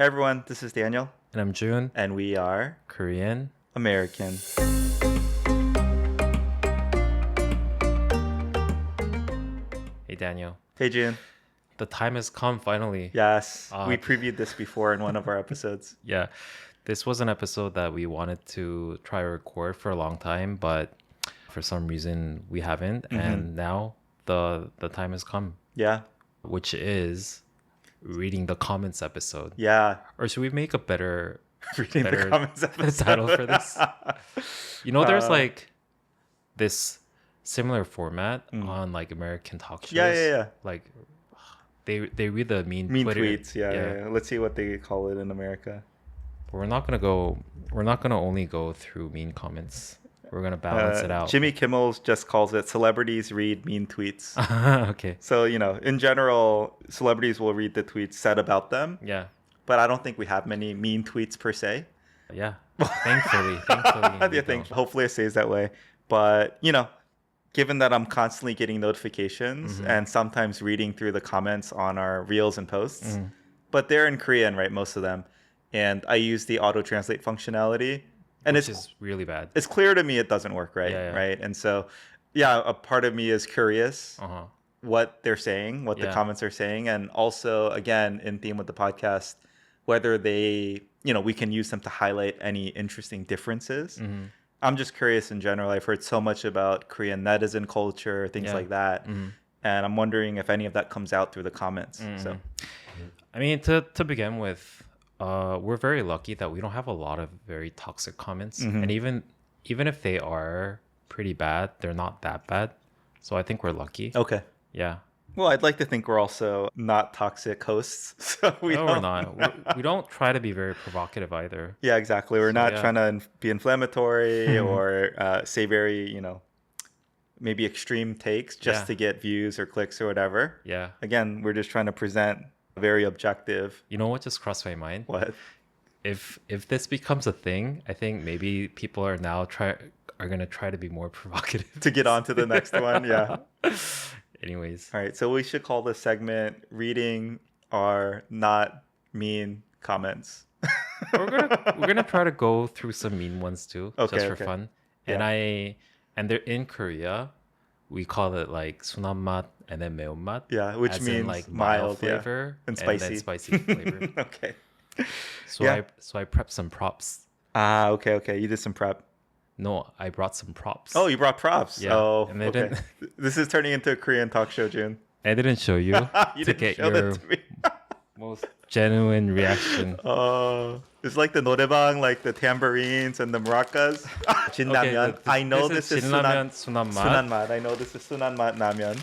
Hey everyone, this is Daniel. And I'm Jun. And we are Korean. American. Hey Daniel. Hey Jun. The time has come finally. Yes, we previewed this before in one of our episodes. Yeah. This was an episode that we wanted to try to record for a long time, but for some reason we haven't. And now the time has come. Yeah. Which is reading the comments episode. Yeah. Or should we make a better the comments episode title for this? There's like this similar format on like American talk shows. Yeah. Like they read the mean Twitter. Tweets. Yeah. Let's see what they call it in America. We're not gonna only go through mean comments. We're gonna balance it out. Jimmy Kimmel just calls it celebrities read mean tweets. Okay. So, in general, celebrities will read the tweets said about them. Yeah. But I don't think we have many mean tweets per se. Yeah. Thankfully. Hopefully it stays that way. But, given that I'm constantly getting notifications and sometimes reading through the comments on our reels and posts, but they're in Korean, right? Most of them. And I use the auto translate functionality. And Which is really bad. It's clear to me it doesn't work, right? Yeah. Right. And so, a part of me is curious what they're saying, what the comments are saying. And also, again, in theme with the podcast, whether they, we can use them to highlight any interesting differences. I'm just curious in general. I've heard so much about Korean netizen culture, things like that. And I'm wondering if any of that comes out through the comments. So, I mean, to begin with, we're very lucky that we don't have a lot of very toxic comments. And even if they are pretty bad, they're not that bad. So I think we're lucky. Okay. Yeah. Well, I'd like to think we're also not toxic hosts. So we're not. We don't try to be very provocative either. Yeah, exactly. We're not trying to be inflammatory or say very, maybe extreme takes just to get views or clicks or whatever. Yeah. Again, we're just trying to present very objective. You know what just crossed my mind? What? If this becomes a thing, I think maybe people are now gonna try to be more provocative to get on to the next one. Yeah. Anyways. All right. So we should call this segment "Reading Our Not Mean Comments." we're gonna try to go through some mean ones too, just for fun. Yeah. And they're in Korea. We call it like sunammat and then 매운맛. Yeah, which means like mild flavor and spicy. And then spicy flavor. Okay. So I prepped some props. Okay. You did some prep. No, I brought some props. Oh, you brought props. Yeah. Oh, and they okay. didn't. This is turning into a Korean talk show, Jun. I didn't show you, you to didn't get show your that to me. most genuine reaction. It's like the 노래방, like the tambourines and the maracas. 진라면. I know this is sunanmat. I know this is sunanmat nameon.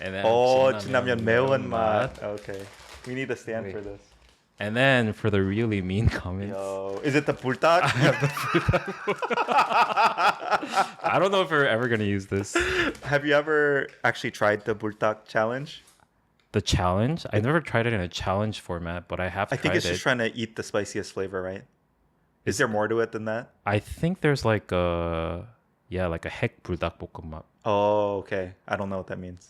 And then 진라면 매운맛. Okay. We need a stand for this. And then for the really mean comments. Is it the 불닭? I don't know if we're ever going to use this. Have you ever actually tried the 불닭 challenge? The challenge? I never tried it in a challenge format, but I think it's just trying to eat the spiciest flavor, right? Is there more to it than that? I think there's like a 핵 불닭볶음밥. Oh, okay. I don't know what that means.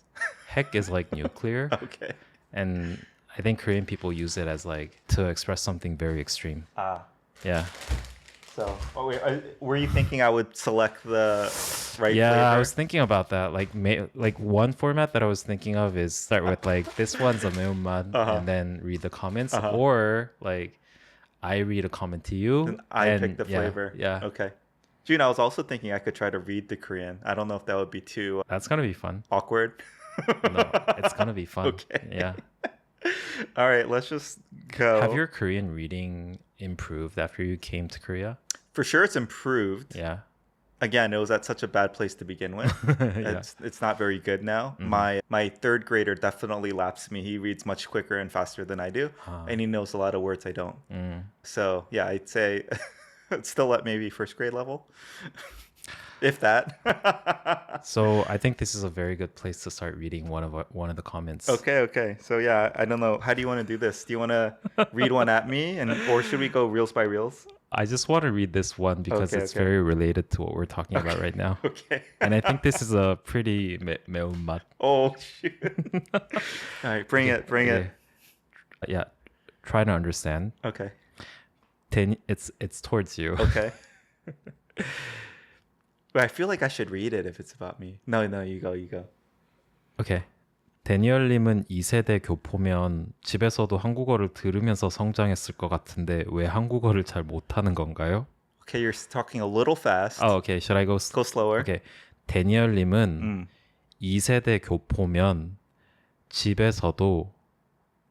핵 is like nuclear. Okay. And I think Korean people use it as like to express something very extreme. Yeah. So, were you thinking I would select the right flavor? Yeah, I was thinking about that. Like one format that I was thinking of is start with like this one's a 매운맛 and then read the comments, or like I read a comment to you and I pick the flavor. Yeah. Okay. June, I was also thinking I could try to read the Korean. I don't know if that would be too That's gonna be fun. Awkward. No, it's gonna be fun. Okay. Yeah. All right, let's just go. Have your Korean reading improved after you came to Korea? For sure, it's improved. Yeah. Again, it was at such a bad place to begin with. It's not very good now. My third grader definitely laps me. He reads much quicker and faster than I do, and he knows a lot of words I don't. So yeah, I'd say it's still at maybe first grade level. If that. So I think this is a very good place to start reading one of the comments. Okay. So yeah, I don't know. How do you want to do this? Do you want to read one at me, or should we go reels by reels? I just want to read this one because it's very related to what we're talking about right now. Okay. And I think this is a pretty 매운맛. Oh shoot! All right, bring it. Yeah. try to understand. Okay. It's towards you. Okay. But I feel like I should read it if it's about me. No, you go. Okay. 데니얼님은 2세대 교포면 집에서도 한국어를 들으면서 성장했을 것 같은데 왜 한국어를 잘 못하는 건가요? Okay, you're talking a little fast. Oh, okay. Should I go slower? Okay. 데니얼님은 2세대 교포면 집에서도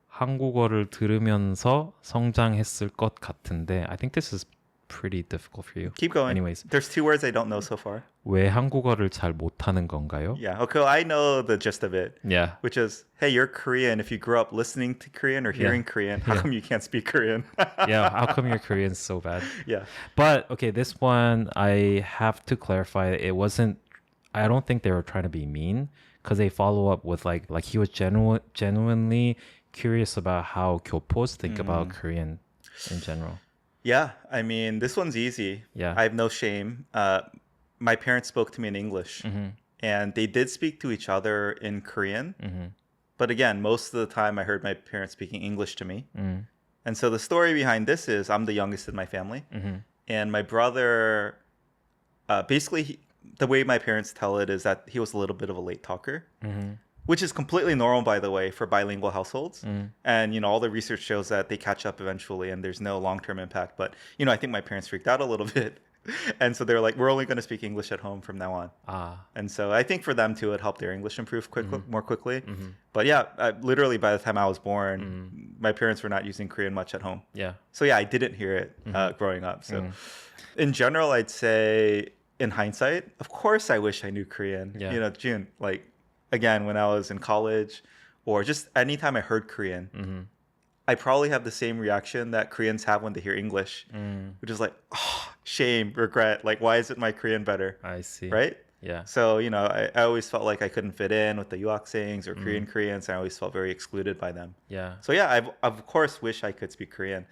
한국어를 들으면서 성장했을 것 같은데 I think this is pretty difficult for you. Keep going. Anyways. There's 2 words I don't know so far. 왜 한국어를 잘 못하는 건가요? Yeah, okay, I know the gist of it. Yeah. Which is, hey, you're Korean. If you grew up listening to Korean or hearing Korean, how come you can't speak Korean? Yeah, how come your Korean's so bad? Yeah. But, okay, this one, I have to clarify, I don't think they were trying to be mean, because they follow up with, like he was genuinely curious about how gyopos think about Korean in general. Yeah, I mean, this one's easy. Yeah. I have no shame. My parents spoke to me in English, and they did speak to each other in Korean. But again, most of the time I heard my parents speaking English to me. And so the story behind this is I'm the youngest in my family. And my brother, basically, the way my parents tell it is that he was a little bit of a late talker. Which is completely normal, by the way, for bilingual households. And, all the research shows that they catch up eventually and there's no long-term impact. But, I think my parents freaked out a little bit. And so they're like, we're only going to speak English at home from now on. And so I think for them, too, it helped their English improve more quickly. But yeah, literally by the time I was born, my parents were not using Korean much at home. Yeah. So yeah, I didn't hear it growing up. So in general, I'd say in hindsight, of course, I wish I knew Korean. Yeah. June, again, when I was in college or just anytime I heard Korean, I probably have the same reaction that Koreans have when they hear English, which is like, oh, shame, regret. Like, why isn't my Korean better? I see. Right? Yeah. So, I always felt like I couldn't fit in with the Yuaksings or Koreans. I always felt very excluded by them. Yeah. So yeah, I of course wish I could speak Korean,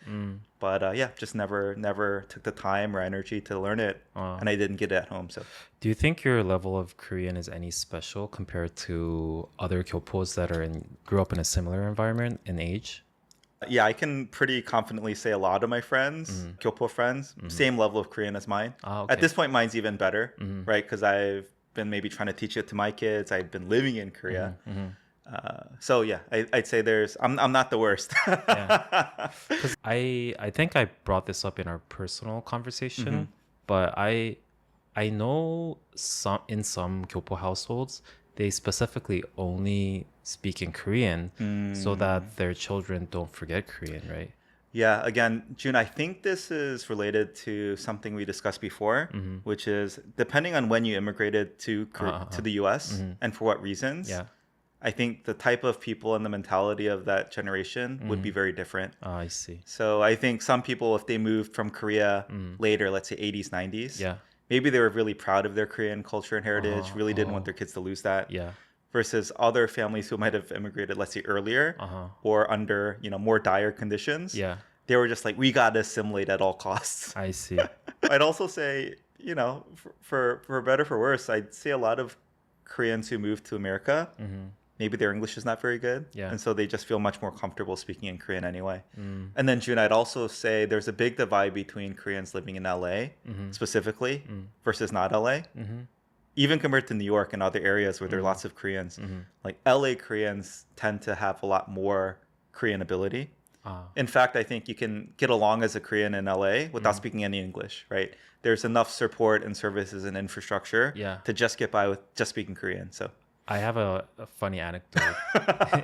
but yeah, just never took the time or energy to learn it, and I didn't get it at home. So, do you think your level of Korean is any special compared to other gyopos that grew up in a similar environment in age? Yeah, I can pretty confidently say a lot of my friends, Kyopo friends, same level of Korean as mine. Okay. At this point, mine's even better, right? Because I've been maybe trying to teach it to my kids. I've been living in Korea. So yeah, I'd say I'm not the worst. Yeah. 'Cause I think I brought this up in our personal conversation, but I know in some Kyopo households, they specifically only speak in Korean so that their children don't forget Korean, right? Yeah, again, June, I think this is related to something we discussed before, which is depending on when you immigrated to the US and for what reasons. Yeah. I think the type of people and the mentality of that generation would be very different. Oh, I see. So I think some people, if they moved from Korea later, let's say 80s, 90s, Yeah. maybe they were really proud of their Korean culture and heritage, really didn't want their kids to lose that. Yeah. Versus other families who might have immigrated, let's say earlier, or under more dire conditions. Yeah. They were just like, we got to assimilate at all costs. I see. I'd also say, for better for worse, I'd say a lot of Koreans who moved to America, maybe their English is not very good. Yeah. And so they just feel much more comfortable speaking in Korean anyway. And then, June, I'd also say there's a big divide between Koreans living in LA specifically versus not LA. Even compared to New York and other areas where there are lots of Koreans. Like LA Koreans tend to have a lot more Korean ability. In fact, I think you can get along as a Korean in LA without speaking any English, right? There's enough support and services and infrastructure to just get by with just speaking Korean. So I have a funny anecdote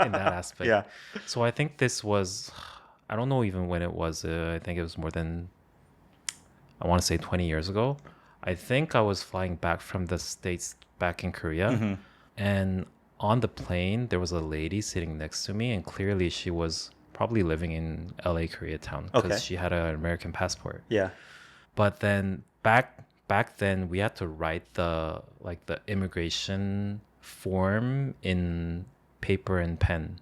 in that aspect. Yeah. So I think this was, I don't know even when it was. I think it was more than, I want to say 20 years ago. I think I was flying back from the States back in Korea. And on the plane, there was a lady sitting next to me. And clearly she was probably living in LA, Koreatown. Because she had an American passport. Yeah. But then back then, we had to write the immigration form in paper and pen.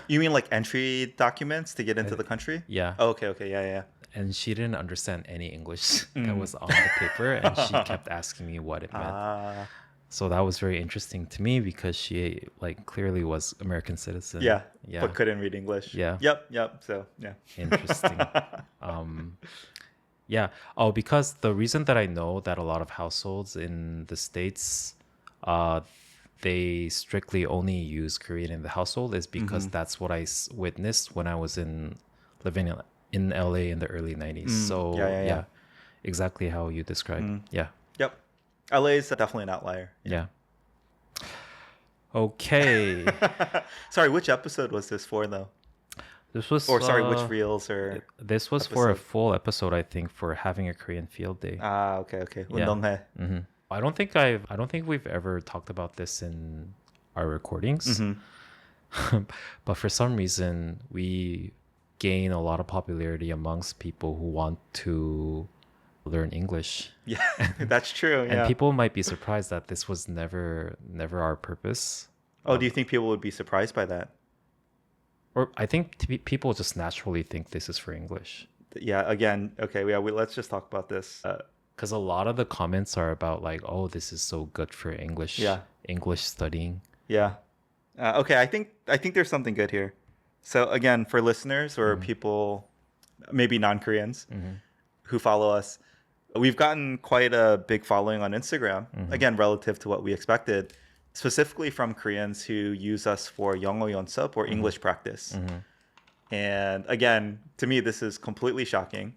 You mean like entry documents to get into the country? Yeah. Oh, okay. Yeah. And she didn't understand any English that was on the paper, and she kept asking me what it meant. So that was very interesting to me because she like clearly was American citizen. Yeah. Yeah. But couldn't read English. Yeah. Yep. So yeah. Interesting. Yeah. Oh, because the reason that I know that a lot of households in the States, they strictly only use Korean in the household is because that's what I witnessed when I was living in LA in the early 90s. So Yeah. exactly how you described. Yeah. Yep. LA is definitely an outlier. Yeah. Okay. Sorry, which episode was this for though? This was Or sorry, which reels or this was for a full episode, I think, for having a Korean field day. Okay. Yeah. 운동회. I don't think we've ever talked about this in our recordings. But for some reason, we gain a lot of popularity amongst people who want to learn English. Yeah, that's true. And people might be surprised that this was never our purpose. Oh, do you think people would be surprised by that? Or I think people just naturally think this is for English. Yeah, again, okay, yeah, let's just talk about this. Because a lot of the comments are about like, oh, this is so good for English. Yeah. English studying. Yeah. Okay, I think there's something good here. So again, for listeners or people, maybe non-Koreans who follow us, we've gotten quite a big following on Instagram. Again, relative to what we expected, specifically from Koreans who use us for 영어 연습 or English practice. And again, to me, this is completely shocking.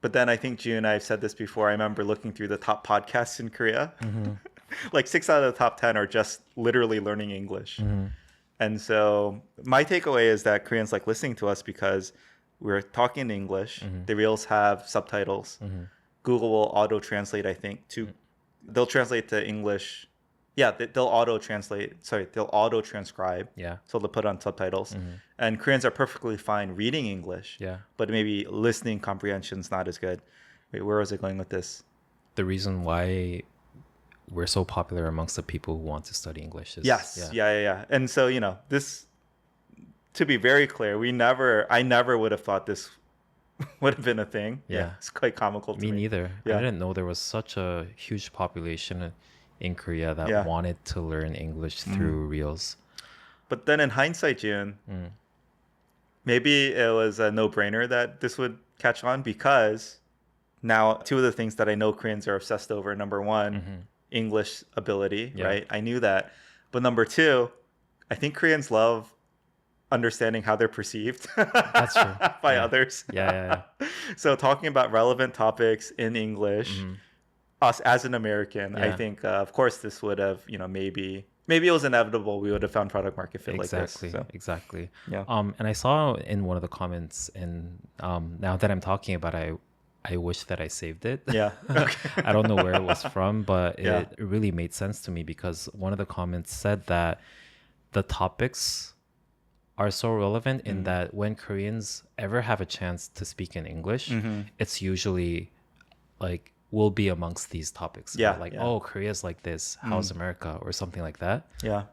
But then I think, June, I've said this before, I remember looking through the top podcasts in Korea. Like 6 out of the top 10 are just literally learning English. And so my takeaway is that Koreans like listening to us because we're talking in English. The reels have subtitles. Google will auto-translate, I think, they'll translate to English. Yeah, they'll auto-transcribe. Yeah. So they'll put on subtitles. And Koreans are perfectly fine reading English. Yeah. But maybe listening comprehension's not as good. Wait, where was I going with this? The reason why we're so popular amongst the people who want to study English is... Yes. Yeah. And so, this, to be very clear, I never would have thought this would have been a thing. Yeah. It's quite comical to me. Me neither. Yeah. I didn't know there was such a huge population in Korea that wanted to learn English through reels. But then in hindsight, June, maybe it was a no-brainer that this would catch on because now 2 of the things that I know Koreans are obsessed over, number 1, English ability, right? I knew that. But number 2, I think Koreans love understanding how they're perceived That's true. by others. Yeah. So talking about relevant topics in English, us as an American, I think, of course, this would have, maybe it was inevitable we would have found product market fit like this. So. Exactly. Yeah. And I saw in one of the comments, and now that I'm talking about it, I wish that I saved it. Yeah. Okay. I don't know where it was from, but it really made sense to me because one of the comments said that the topics are so relevant in that when Koreans ever have a chance to speak in English, it's usually like will be amongst these topics. Yeah. Like, oh, Korea's like this. How's America? Or something like that. Yeah.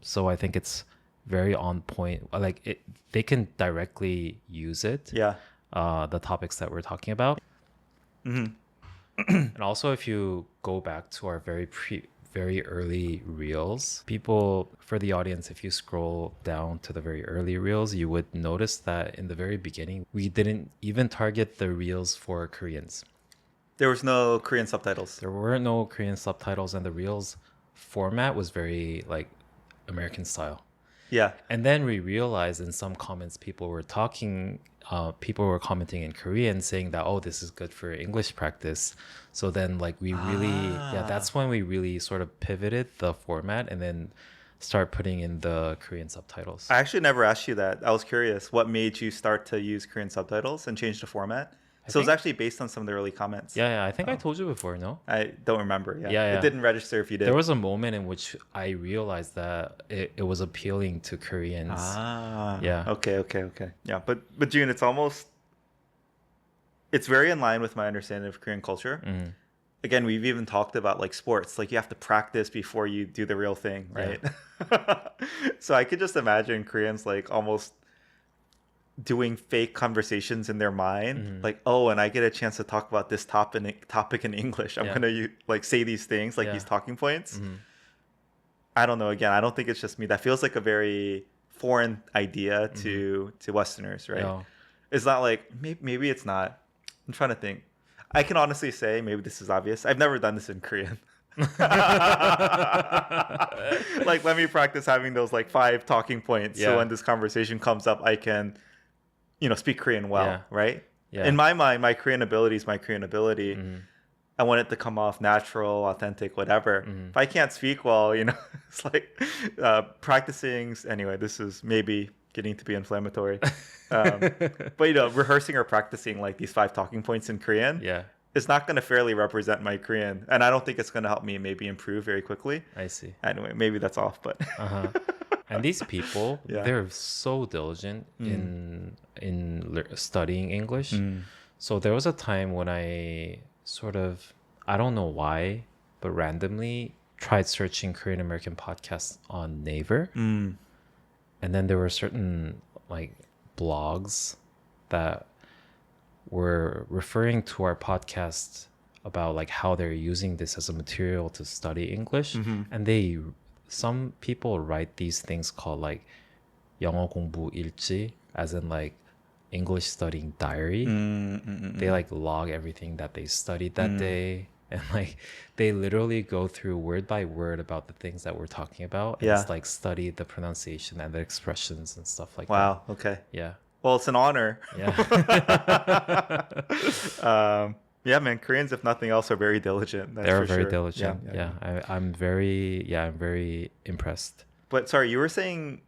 So I think it's very on point. Like they can directly use it. Yeah. The topics that we're talking about. And also, if you go back to our very early reels, for the audience, if you scroll down to the very early reels, you would notice that in the very beginning, we didn't even target the reels for Koreans. There was no Korean subtitles. There were no Korean subtitles, and the reels format was very like American style. Yeah. And then we realized in some comments, people were commenting in Korean saying that, oh, this is good for English practice. So then like that's when we really sort of pivoted the format and then start putting in the Korean subtitles. I actually never asked you that. I was curious. What made you start to use Korean subtitles and change the format? So it's actually based on some of the early comments. Yeah. I think I told you before, no? I don't remember. Yeah. It didn't register if you did. There was a moment in which I realized that it was appealing to Koreans. Yeah. Okay. Yeah, but June, it's very in line with my understanding of Korean culture. Again, we've even talked about like sports. Like you have to practice before you do the real thing, right? Yeah. So I could just imagine Koreans like almost doing fake conversations in their mind, like, oh, and I get a chance to talk about this topic in English. I'm gonna like say these things, like these talking points. I don't know. Again, I don't think it's just me. That feels like a very foreign idea to Westerners, right? Yeah. It's not like maybe it's not. I'm trying to think. I can honestly say maybe this is obvious. I've never done this in Korean. Like, let me practice having those like 5 talking points. So when this conversation comes up, I can, speak Korean well, right? Yeah. In my mind, my Korean ability is my Korean ability. I want it to come off natural, authentic, whatever. If I can't speak well, it's like practicing. Anyway, this is maybe getting to be inflammatory. But, rehearsing or practicing like these 5 talking points in Korean, it's not going to fairly represent my Korean. And I don't think it's going to help me maybe improve very quickly. I see. Anyway, maybe that's off, but. And these people, they're so diligent in studying English. So there was a time when I sort of, I don't know why, but randomly tried searching Korean American podcasts on Naver. And then there were certain like blogs that were referring to our podcast about like how they're using this as a material to study English. And some people write these things called like 영어 공부 일지, as in like English studying diary. They like log everything that they studied that day, and like they literally go through word by word about the things that we're talking about, and it's like study the pronunciation and the expressions and stuff like that. Wow. Okay. Yeah. Well, it's an honor. Yeah. Yeah, man. Koreans, if nothing else, are very diligent. They're very diligent. Yeah. I'm very impressed. But sorry, you were saying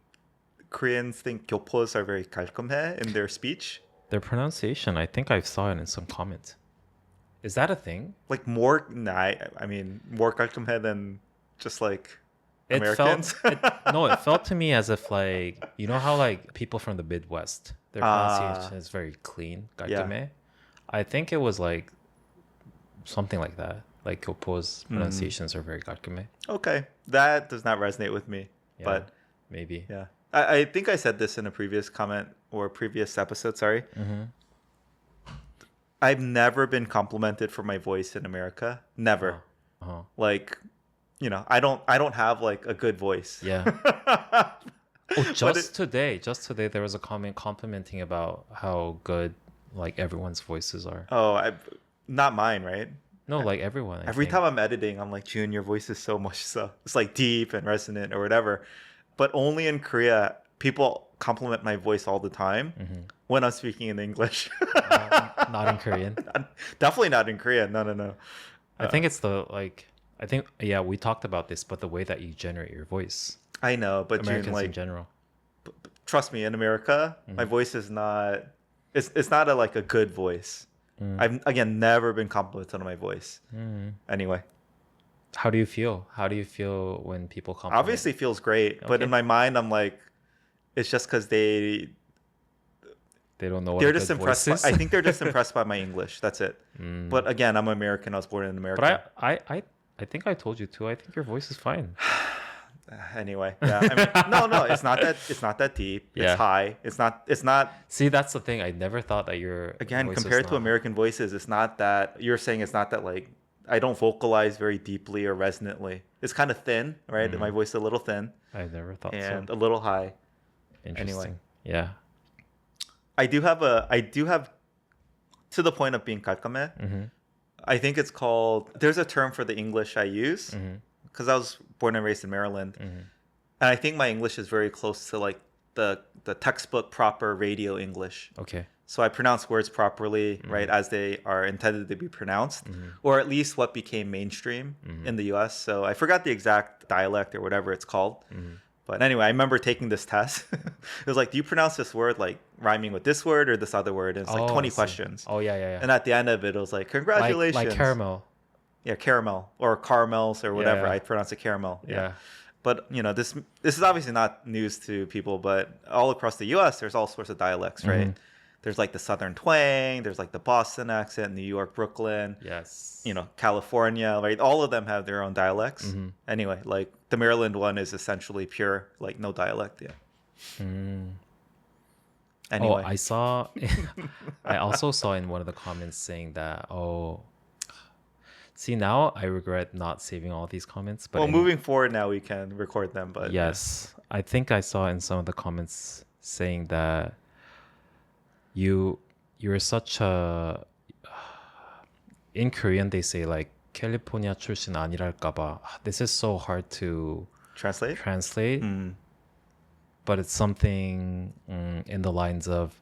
Koreans think 교포s are very 깔끔해 in their speech? Their pronunciation, I think I saw it in some comment. Is that a thing? Like more, I mean, more 깔끔해 than just like Americans? It felt to me as if like, you know how like people from the Midwest, their pronunciation is very clean, 깔끔해? I think it was like something like that. Like 교포's pronunciations are very 깔끔해. Okay. That does not resonate with me. Yeah, but maybe. Yeah. I think I said this in a previous comment or previous episode, sorry. I've never been complimented for my voice in America. Never. Like, I don't have like a good voice. Yeah. Just today there was a comment complimenting about how good like everyone's voices are. Oh, not mine, right? No, like everyone. Every time I'm editing, I'm like, Jun, your voice is so much so. It's like deep and resonant or whatever. But only in Korea, people compliment my voice all the time when I'm speaking in English. Not in Korean. Definitely not in Korean. No. I think it's we talked about this, but the way that you generate your voice. I know, but Americans Jun, like, in general. Trust me, in America, my voice is not. It's not a good voice. I've again never been complimented on my voice. Anyway. How do you feel? How do you feel when people compliment? Obviously feels great, but in my mind I'm like, it's just because they don't know what they're a just good impressed. voice is. I think they're just impressed by my English. That's it. But again, I'm American. I was born in America. But I think I told you too. I think your voice is fine. Anyway, yeah. I mean, no, it's not that deep. It's high. It's not. See, that's the thing. I never thought that your again compared to American voices, it's not that you're saying. It's not that like I don't vocalize very deeply or resonantly. It's kind of thin, right? My voice is a little thin. I never thought so. And a little high. Interesting. Anyway, yeah. I do have to the point of being 깔끔해. I think it's called. There's a term for the English I use because I was born and raised in Maryland, and I think my English is very close to like the textbook proper radio English. Okay. So I pronounce words properly, right, as they are intended to be pronounced, or at least what became mainstream in the U.S. So I forgot the exact dialect or whatever it's called. But anyway, I remember taking this test. It was like, do you pronounce this word like rhyming with this word or this other word? And it's like 20 questions. Oh, yeah. And at the end of it, it was like, congratulations. Like caramel. Yeah, caramel or caramels or whatever. Yeah. I pronounce it caramel. Yeah. But, this is obviously not news to people, but all across the U.S., there's all sorts of dialects, right? There's like the Southern twang. There's like the Boston accent, New York, Brooklyn. Yes. California, right? All of them have their own dialects. Anyway, like the Maryland one is essentially pure, like no dialect. Yeah. Anyway. I saw. I also saw in one of the comments saying that. Oh, see now I regret not saving all these comments. But moving forward now we can record them. But yes, I think I saw in some of the comments saying that you're such a. In Korean they say like 캘리포니아 출신 아니랄까봐. This is so hard to translate. But it's something in the lines of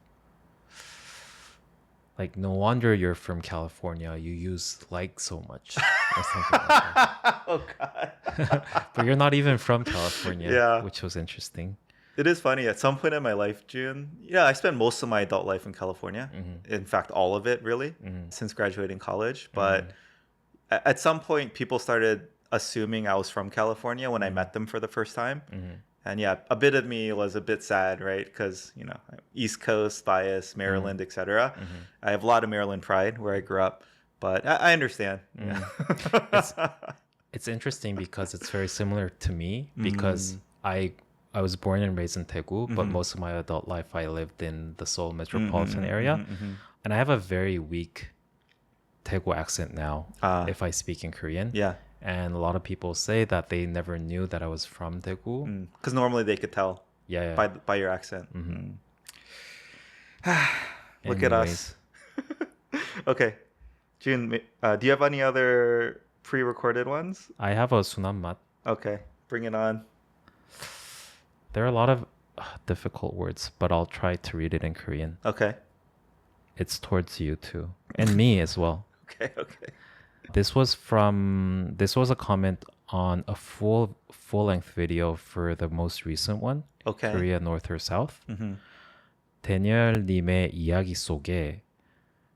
like, no wonder you're from California. You use like so much or something like that. Oh God. But you're not even from California, Yeah. which was interesting. It is funny. At some point in my life, June, I spent most of my adult life in California. In fact, all of it, really, since graduating college. But at some point, people started assuming I was from California when I met them for the first time. And yeah, a bit of me was a bit sad, right? Because, East Coast bias, Maryland, etc. I have a lot of Maryland pride where I grew up. But I understand. It's interesting because it's very similar to me because I was born and raised in Daegu, but most of my adult life I lived in the Seoul metropolitan area. And I have a very weak Daegu accent now if I speak in Korean. Yeah. And a lot of people say that they never knew that I was from Daegu. Because normally they could tell by your accent. Look at us. Okay. June, do you have any other pre-recorded ones? I have a sunam mat. Okay. Bring it on. There are a lot of difficult words, but I'll try to read it in Korean. Okay. It's towards you too. And me as well. Okay. This was a comment on a full-length video for the most recent one. Okay. Korea North or South. 데니얼님의 이야기 속에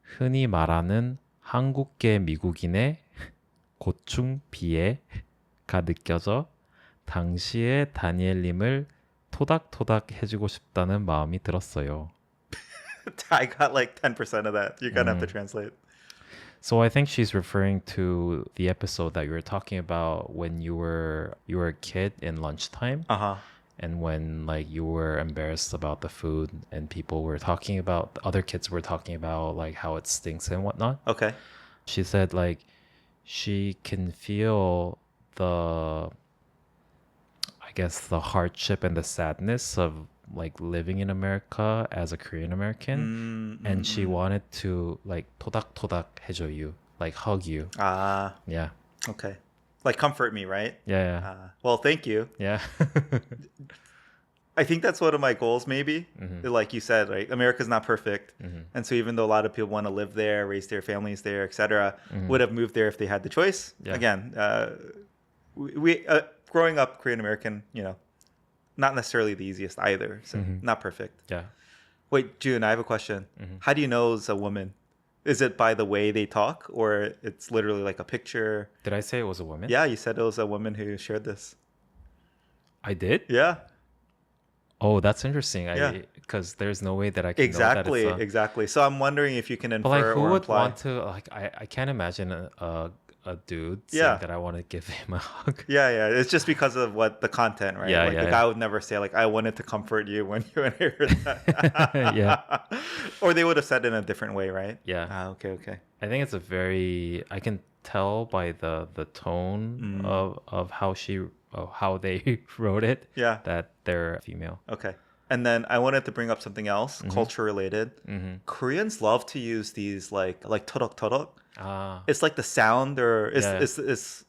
흔히 말하는 한국계 미국인의 고충 비애가 느껴져 당시의 다니엘님을 토닥토닥 해주고 싶다는 마음이 들었어요. I got like 10% of that. You're gonna have to translate. So I think she's referring to the episode that you were talking about when you were a kid in lunchtime. And when like you were embarrassed about the food and people were talking about, other kids were talking about like how it stinks and whatnot. Okay. She said like she can feel the hardship and the sadness of like living in America as a Korean American, and she wanted to like 토닥토닥 해줘 you, like hug you. Yeah. Okay. Like comfort me, right? Yeah. Well, thank you. Yeah. I think that's one of my goals, maybe. Like you said, right? America's not perfect, and so even though a lot of people want to live there, raise their families there, etc., would have moved there if they had the choice. Yeah. Again, we growing up Korean American, not necessarily the easiest either. So not perfect. Yeah. Wait, June, I have a question. How do you know it's a woman? Is it by the way they talk, or it's literally like a picture? Did I say it was a woman? Yeah, you said it was a woman who shared this. I did? Yeah. Oh, that's interesting. Because there's no way that I can know that it's exactly. So I'm wondering if you can infer but like, who or would imply. want to like? I can't imagine a dude saying that I want to give him a hug. Yeah. It's just because of what the content, right? Yeah, the guy would never say like, I wanted to comfort you when you heard that. Yeah. Or they would have said it in a different way, right? Yeah. Okay. I think it's I can tell by the tone of how they wrote it. Yeah. That they're female. Okay. And then I wanted to bring up something else, culture related. Koreans love to use these like todak. It's like the sound, or it's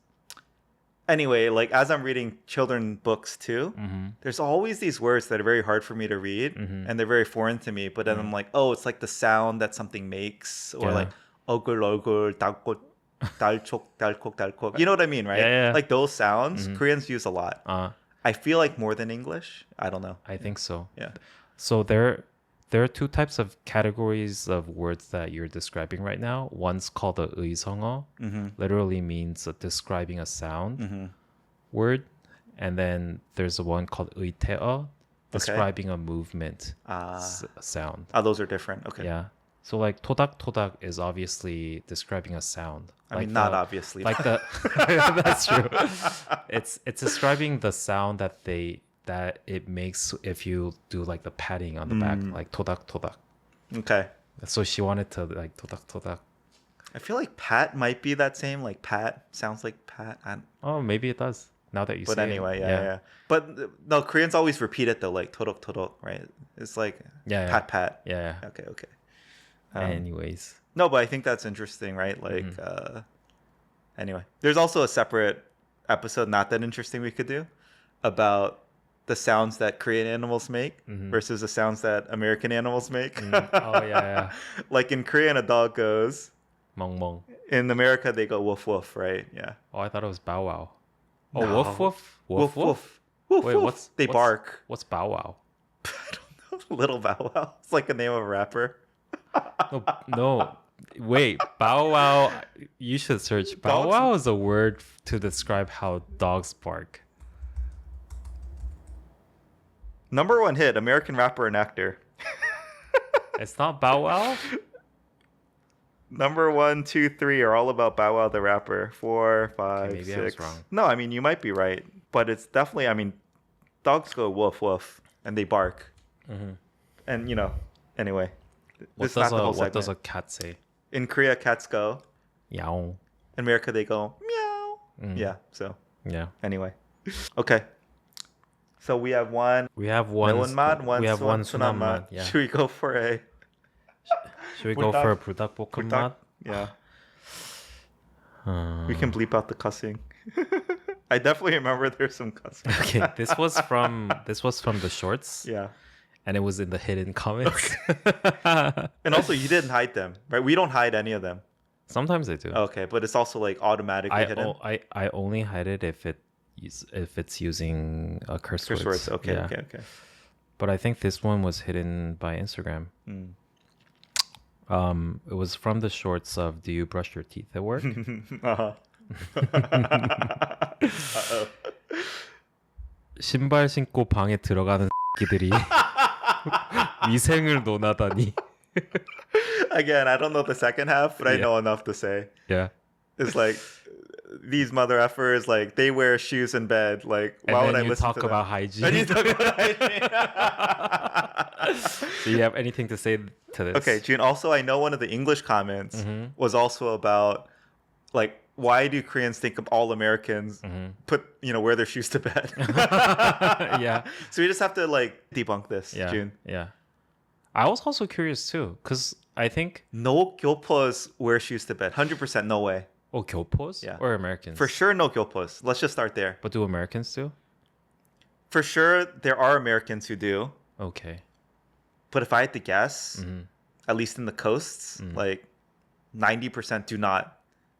anyway, like as I'm reading children books too, there's always these words that are very hard for me to read and they're very foreign to me, but then I'm like, oh, it's like the sound that something makes, or like ogul dalchok. You know what I mean, right? Yeah. Like those sounds Koreans use a lot. I feel like more than English. I don't know. I think so. Yeah. So there are two types of categories of words that you're describing right now. One's called a 의성어, literally means describing a sound word. And then there's a one called 의태어, describing a movement sound. Those are different. Okay. Yeah. So like 토닥토닥 is obviously describing a sound. I mean, not obviously. Like the that's true. It's describing the sound that that it makes if you do like the patting on the back, like todak todak. Okay. So she wanted to like todak todak. I feel like pat might be that same. Like pat sounds like pat. Oh, maybe it does. Now that you say anyway, it. yeah. But no, Koreans always repeat it though, like todok todok, right? It's like pat pat. Yeah. Okay. Anyways. No, but I think that's interesting, right? Like, anyway, there's also a separate episode, not that interesting, we could do about the sounds that Korean animals make versus the sounds that American animals make. Oh yeah. Like in Korean, a dog goes Mong mong. In America, they go woof woof, right? Yeah. Oh, I thought it was bow wow. Oh, No. woof woof. Woof woof. Woof Wait, woof. They bark. What's bow wow? I don't know. Little Bow Wow. It's like a name of a rapper. No. Wait, bow wow. You should search. Bow wow is a word to describe how dogs bark. Number one hit, American rapper and actor. It's not bow wow? Number 1, 2, 3 are all about Bow Wow the rapper. 4, 5, maybe 6. I was wrong. No, I mean, you might be right. But it's definitely, I mean, dogs go woof woof and they bark. And, you know, anyway. What does a cat say? In Korea, cats go. Meow. In America, they go meow. Yeah, so. Yeah. Anyway. Okay. So we have one. We have one. one we have one sunam sunam. Yeah. Should we go for a? Should we go for a 불닭볶음밥? Yeah. We can bleep out the cussing. I definitely remember there's some cussing. Okay, this was from the shorts. Yeah. And it was in the hidden comments. And also, you didn't hide them, right? We don't hide any of them. Sometimes I do. Okay, but it's also like automatically hidden. I only hide it if it's using curse words. Okay, yeah. okay. But I think this one was hidden by Instagram. It was from the shorts of "Do you brush your teeth at work?" Uh-huh. 신발 신고 방에 들어가는 새끼들이 위생을 논하다니. Again, I don't know the second half, but I know enough to say. Yeah. It's like these mother effers, like they wear shoes in bed. Like, why would I listen to them? talk about hygiene. And you talk about hygiene. Do you have anything to say to this? Okay, Jun. Also, I know one of the English comments was also about like, why do Koreans think of all Americans wear their shoes to bed? Yeah. So we just have to like debunk this, Yeah. Jun. Yeah. I was also curious too, because I think no gyopos wear shoes to bed. 100% no way. Oh, gyopos? Yeah. Or Americans? For sure, no gyopos. Let's just start there. But do Americans do? For sure, there are Americans who do. Okay. But if I had to guess, at least in the coasts, like 90% do not.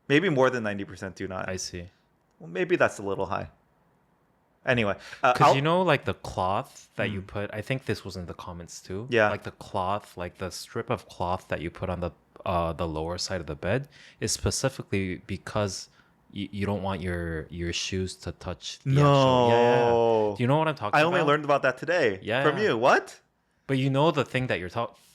Maybe more than 90% do not. I see. Well, maybe that's a little high. Anyway. Because like the cloth that you put, I think this was in the comments too. Yeah. Like the cloth, like the strip of cloth that you put on the lower side of the bed is specifically because you don't want your shoes to touch the actual... Yeah. Do you know what I'm talking about? I only learned about that today from you. What? But you know the thing that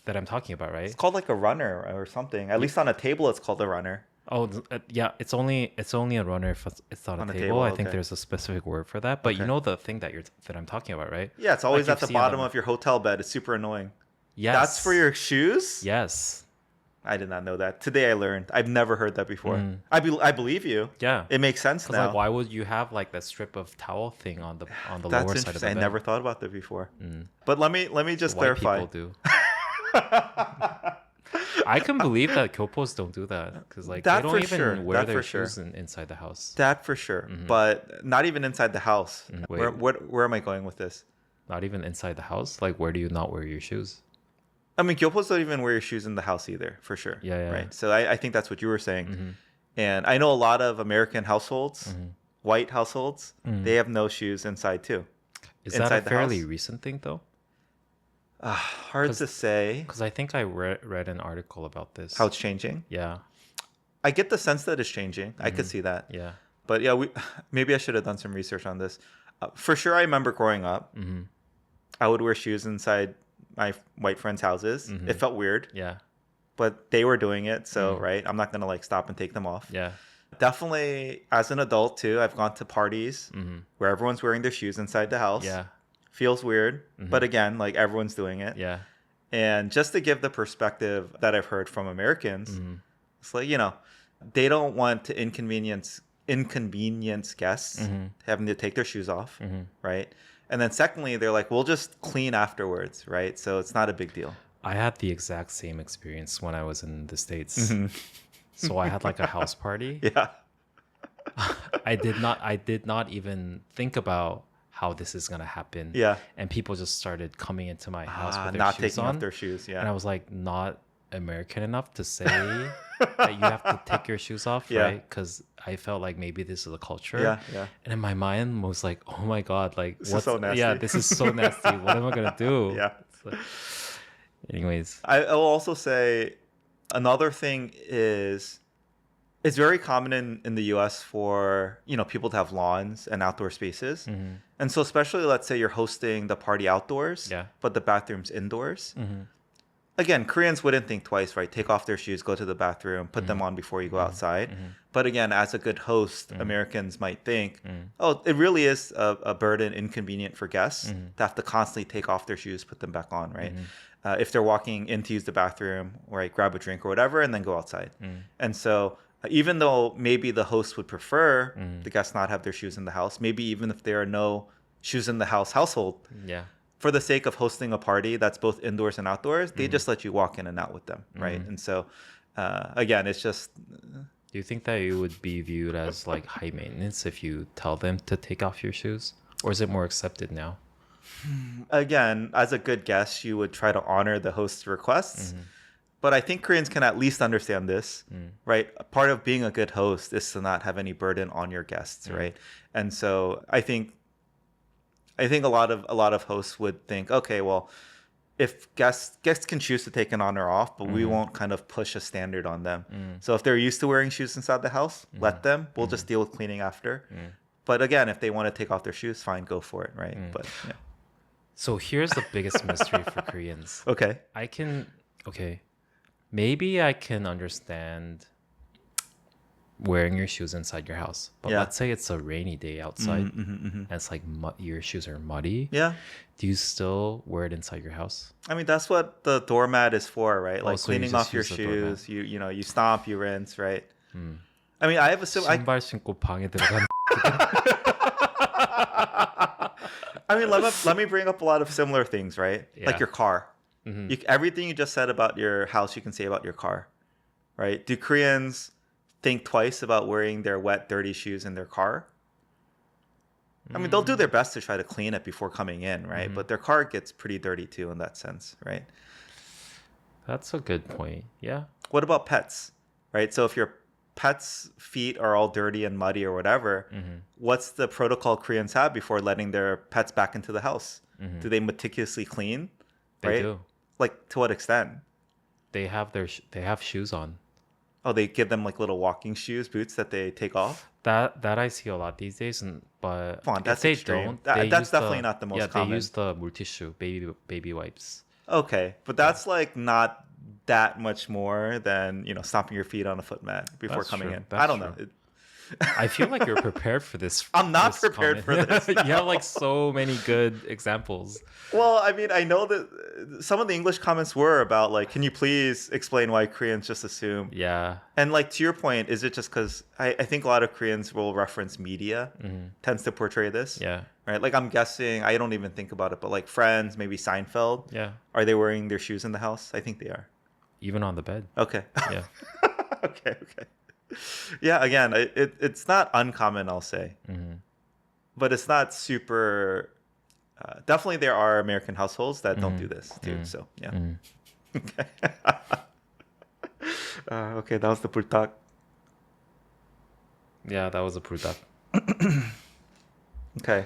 that I'm talking about, right? It's called like a runner or something. At least on a table, it's called a runner. Oh yeah, it's only a runner if it's on a table. I think there's a specific word for that. But you know the thing that I'm talking about, right? Yeah, it's always at the bottom of your hotel bed. It's super annoying. Yes. That's for your shoes? Yes. I did not know that. Today I learned. I've never heard that before. I believe you. Yeah. It makes sense now. Like, why would you have like that strip of towel thing on the That's lower side of the bed? I never thought about that before. But let me just clarify. White people do. I can believe that gyopos don't do that because like they don't even wear their shoes inside the house. That for sure, but not even inside the house. Where am I going with this? Not even inside the house. Like, where do you not wear your shoes? I mean, gyopos don't even wear your shoes in the house either, for sure. Yeah. Right. So I think that's what you were saying, and I know a lot of American households, white households, they have no shoes inside too. Is that a fairly recent thing though? Hard to say. Because I think I read an article about this. How it's changing? Yeah. I get the sense that it's changing. I could see that. Yeah. But yeah, maybe I should have done some research on this. For sure, I remember growing up, I would wear shoes inside my white friends' houses. It felt weird. Yeah. But they were doing it, so right, I'm not gonna like stop and take them off. Yeah. Definitely, as an adult too, I've gone to parties where everyone's wearing their shoes inside the house. Yeah. Feels weird, but again, like everyone's doing it. Yeah. And just to give the perspective that I've heard from Americans, it's like, they don't want to inconvenience guests having to take their shoes off, right? And then secondly, they're like, we'll just clean afterwards, right? So it's not a big deal. I had the exact same experience when I was in the States. So I had like a house party. Yeah. I did not even think about how this is gonna happen. Yeah. And people just started coming into my house with their not shoes taking on. off their shoes. Yeah. And I was like, not American enough to say that you have to take your shoes off, Yeah. right? Because I felt like maybe this is a culture. Yeah, yeah. And in my mind was like, oh my god, like This is so nasty. Yeah, this is so nasty. What am I gonna do? Yeah. So, anyways, I'll also say another thing is it's very common in the US for, people to have lawns and outdoor spaces. And so especially let's say you're hosting the party outdoors, but the bathroom's indoors. Again, Koreans wouldn't think twice, right? Take off their shoes, go to the bathroom, put them on before you go outside. But again, as a good host, Americans might think, oh, it really is a burden, inconvenient for guests to have to constantly take off their shoes, put them back on, right? If they're walking in to use the bathroom, right, grab a drink or whatever, and then go outside. And so even though maybe the host would prefer the guests not have their shoes in the house, maybe even if there are no shoes in the household, for the sake of hosting a party that's both indoors and outdoors, they just let you walk in and out with them, right? And so, again, it's just... Do you think that you would be viewed as like high maintenance if you tell them to take off your shoes? Or is it more accepted now? Again, as a good guest, you would try to honor the host's requests. But I think Koreans can at least understand this, right? Part of being a good host is to not have any burden on your guests, right? And so I think a lot of hosts would think, okay, well, if guests can choose to take it on or off, but we won't kind of push a standard on them. So if they're used to wearing shoes inside the house, let them. We'll just deal with cleaning after. But again, if they want to take off their shoes, fine, go for it, right? But yeah. So here's the biggest mystery for Koreans. Okay. Maybe I can understand wearing your shoes inside your house. But let's say it's a rainy day outside and it's like your shoes are muddy. Yeah. Do you still wear it inside your house? I mean, that's what the doormat is for, right? Like so you cleaning just off your use the shoes. You stomp, you rinse, right? I mean, I have a 신발 신고 방에 들어간. I mean, let me bring up a lot of similar things, right? Yeah. Like your car. Everything you just said about your house, you can say about your car, right? Do Koreans think twice about wearing their wet, dirty shoes in their car? I mean, they'll do their best to try to clean it before coming in, right? But their car gets pretty dirty too in that sense, right? That's a good point. Yeah. What about pets, right? So if your pet's feet are all dirty and muddy or whatever, what's the protocol Koreans have before letting their pets back into the house? Do they meticulously clean? They right? do. Like, to what extent? They have they have shoes on. Oh, they give them like little walking shoes, boots that they take off? That I see a lot these days, but Come on, that's if they extreme. don't, That's definitely not the most common. They use the multi-shoe baby wipes. Okay, but that's like not that much more than stomping your feet on a foot mat before That's coming true. in. That's I don't true. know. I feel like you're prepared for this. I'm not this prepared comment. for this. You have like so many good examples. Well, I mean, I know that some of the English comments were about like, can you please explain why Koreans just assume? Yeah. And like to your point, is it just because I think a lot of Koreans will reference media tends to portray this? Yeah. Right. Like I'm guessing, I don't even think about it, but like Friends, maybe Seinfeld. Yeah. Are they wearing their shoes in the house? I think they are. Even on the bed. Okay. Yeah. okay. Yeah. Again, it's not uncommon, I'll say, but it's not super. Definitely, there are American households that don't do this too. So yeah. Okay. Okay, that was the 불닭. Yeah, that was a product. Okay.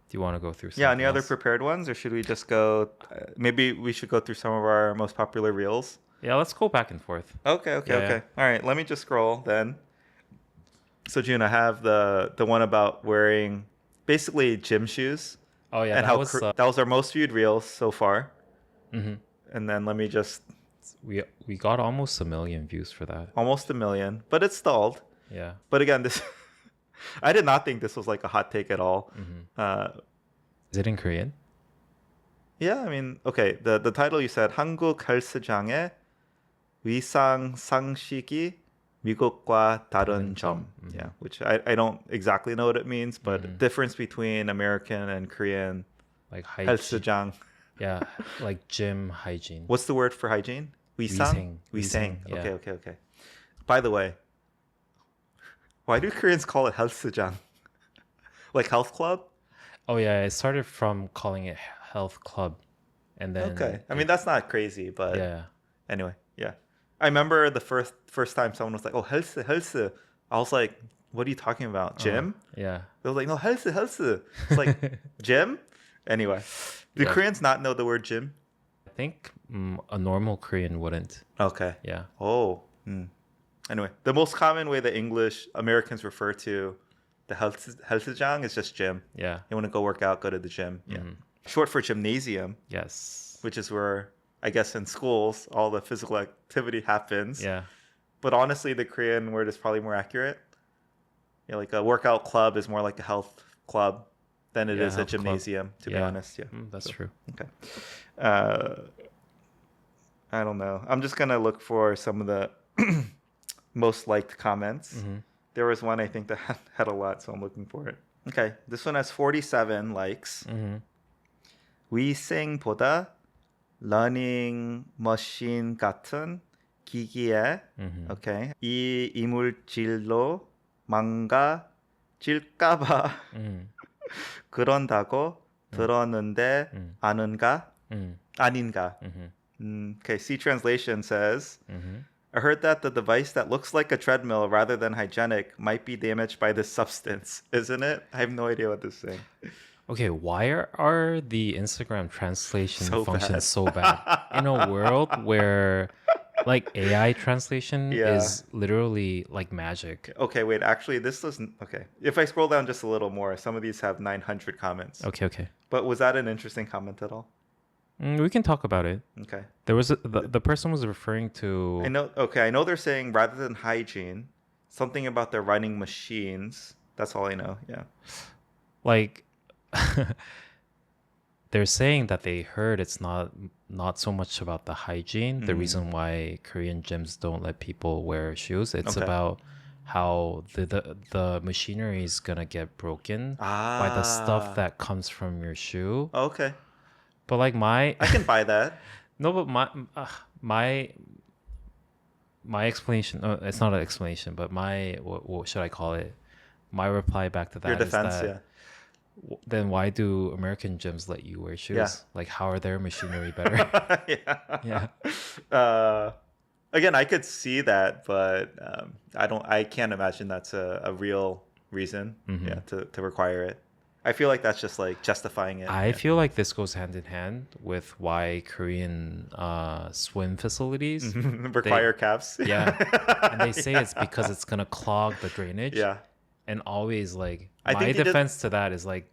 Do you want to go through? Yeah. Any other else? prepared ones, or should we just go? Maybe we should go through some of our most popular reels. Yeah, let's go back and forth. Okay. Yeah. All right. Let me just scroll then. So June, I have the one about wearing basically gym shoes. Oh yeah, and that was that was our most viewed reel so far. And then let me just we got almost 1 million views for that. almost 1 million, but it stalled. Yeah. But again, this I did not think this was like a hot take at all. Is it in Korean? Yeah, I mean, okay. The title you said 한국 헬스장의 위상 상식이 미국과 다른 다른 점. 점. Yeah, which I don't exactly know what it means, but difference between American and Korean Like hygiene. 헬스장. Yeah, like gym hygiene. What's the word for hygiene? 위상? 위생. Okay, Yeah. okay. By the way, why do Koreans call it 헬스장? Like health club? Oh yeah, it started from calling it health club, and then Okay. I mean, that's not crazy, but yeah, anyway, yeah. I remember the first time someone was like, "Oh, 헬스." I was like, "What are you talking about? Gym?" yeah. They were like, "No, 헬스." It's like, "Gym?" Anyway, do Yeah. Koreans not know the word gym? I think a normal Korean wouldn't. Okay. Yeah. Oh. Anyway, the most common way that English Americans refer to the 헬스장 is just gym. Yeah. You want to go work out, go to the gym. Yeah. Short for gymnasium, Yes. which is where I guess in schools all the physical activity happens. Yeah. But honestly, the Korean word is probably more accurate. Yeah, like a workout club is more like a health club than it is a health club. gymnasium, to be honest. Yeah. That's true. Okay. I don't know. I'm just gonna look for some of the most liked comments. There was one I think that had a lot, so I'm looking for it. Okay, this one has 47 likes. 위생보다 러닝머신 같은 기기에 okay, 이 이물질로 망가질까봐 그런다고 들었는데 아닌가? Okay, C translation says, I heard that the device that looks like a treadmill rather than hygienic might be damaged by this substance, isn't it? I have no idea what this is saying. Okay, why are the Instagram translation So functions bad. so bad? In a world where like AI translation Yeah. is literally like magic. Okay, wait, actually, this doesn't. Okay. If I scroll down just a little more, some of these have 900 comments. Okay. But was that an interesting comment at all? We can talk about it. Okay. There was the person was referring to I know they're saying rather than hygiene, something about their running machines. That's all I know. Yeah. like they're saying that they heard it's not so much about the hygiene. The reason why Korean gyms don't let people wear shoes, it's Okay. about how the machinery is gonna get broken by the stuff that comes from your shoe. Okay. But like I can buy that. no, but my explanation. It's not an explanation, but my what should I call it? My reply back to that Your is defense, that yeah. then why do American gyms let you wear shoes? Yeah. Like, how are their machinery better? Yeah. Yeah. Again, I could see that, but I can't imagine that's a real reason. Yeah, to require it. I feel like that's just like justifying it. I feel like this goes hand in hand with why Korean swim facilities require caps. Yeah, and they say it's because it's gonna clog the drainage. Yeah. And always like I my think they defense to that is like,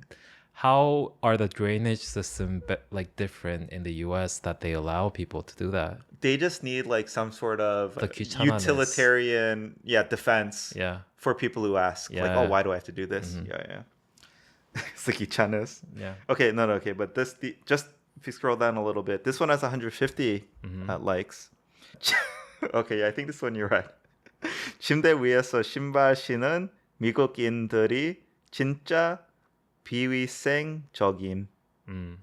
how are the drainage system like different in the U.S. that they allow people to do that? They just need like some sort of The 귀찮아ness. utilitarian, defense. Yeah. For people who ask, like, Yeah. oh, why do I have to do this? Yeah. It's the 귀찮아s. Yeah. Okay, no, okay, but just if you scroll down a little bit, this one has 150 likes. Okay, I think this one you're right. 침대 위에서 신발 신은 미국인들이 진짜 비위생적임.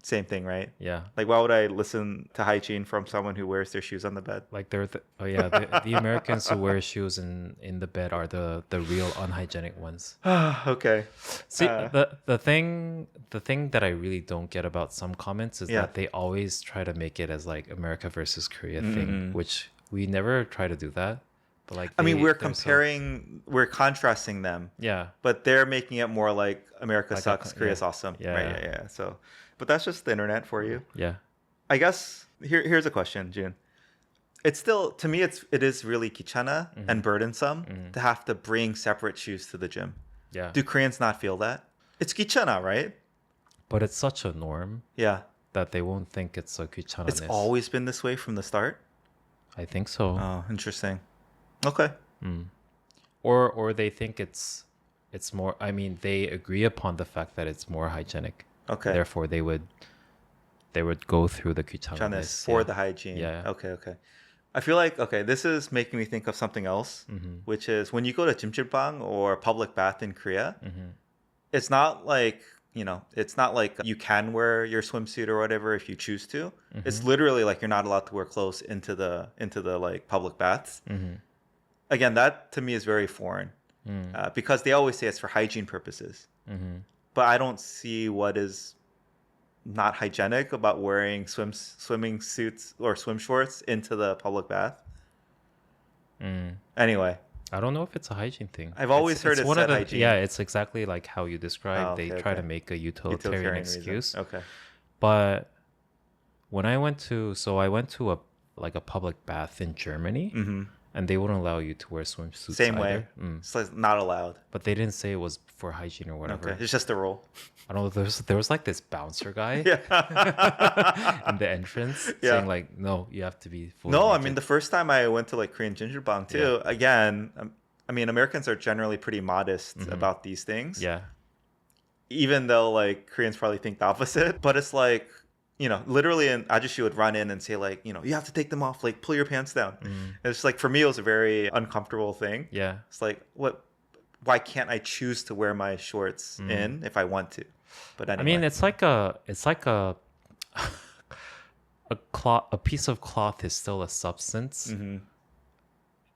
Same thing, right? Yeah. Like, why would I listen to hygiene from someone who wears their shoes on the bed? Like the Americans who wear shoes in the bed are the real unhygienic ones. Okay. See, the thing that I really don't get about some comments is that they always try to make it as like America versus Korea thing, which we never try to do that. But like, I mean, we're contrasting them. Yeah. But they're making it more like America Like sucks, Korea's yeah. awesome. Yeah. Right, yeah. So, but that's just the internet for you. Yeah. I guess here's a question, Jun. It's still, to me, it is really 귀찮아 and burdensome to have to bring separate shoes to the gym. Yeah. Do Koreans not feel that? It's 귀찮아, right? But it's such a norm Yeah. that they won't think it's a 귀찮아ness. It's always been this way from the start? I think so. Oh, interesting. Okay. Or they think it's more, I mean, they agree upon the fact that it's more hygienic. Okay. Therefore they they would go through the 귀찮음ness for the hygiene. Yeah. Okay. I feel like, this is making me think of something else, which is when you go to jjimjilbang or public bath in Korea, it's not like, it's not like you can wear your swimsuit or whatever if you choose to. It's literally like you're not allowed to wear clothes into the like public baths. Again, that to me is very foreign because they always say it's for hygiene purposes. But I don't see what is not hygienic about wearing swimming suits or swim shorts into the public bath. Anyway, I don't know if it's a hygiene thing. I've always heard it's said hygiene. Yeah, it's exactly like how you described. They try to make a utilitarian excuse. Reason. Okay. But when I went to a public bath in Germany, and they wouldn't allow you to wear swimsuits. Same way. It's like not allowed. But they didn't say it was for hygiene or whatever. Okay. It's just a rule. I don't know. There was like this bouncer guy in the entrance saying like, no, you have to be fully No, naked. I mean, the first time I went to like Korean jjimjilbang too, again, I mean, Americans are generally pretty modest about these things. Yeah. Even though like Koreans probably think the opposite. But it's like, literally in Ajushi would run in and say like, you have to take them off, like pull your pants down. It's like, for me, it was a very uncomfortable thing. Yeah. It's like, why can't I choose to wear my shorts in if I want to? But anyway. I mean, it's like a a piece of cloth is still a substance.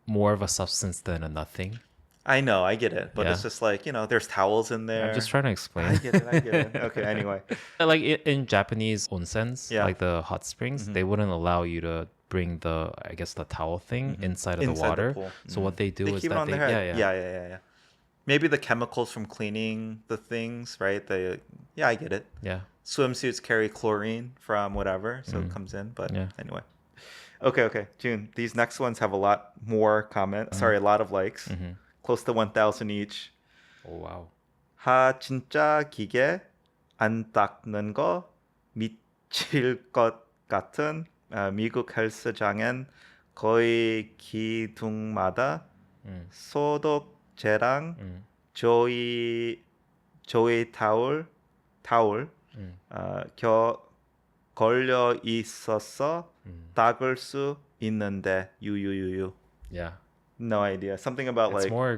More of a substance than a nothing. I know, I get it, but it's just like, there's towels in there. I'm just trying to explain. I get it. Okay, anyway. Like in Japanese onsens, like the hot springs, they wouldn't allow you to bring the towel thing inside of the water. The pool. So what they do is keep that it on they their head. Yeah. Maybe the chemicals from cleaning the things, right? I get it. Yeah. Swimsuits carry chlorine from whatever, so it comes in. But anyway. Okay. Jun, these next ones have a lot more comments. Sorry, a lot of likes. Close to 1,000 each. Oh, wow. 하 진짜 기계 안 닦는 거 미칠 것 같은 미국 헬스장엔 거의 기둥마다 소독제랑 조이 타올 걸려 있어서 닦을 수 있는데 유유유유. Yeah. No idea. Something about it's like more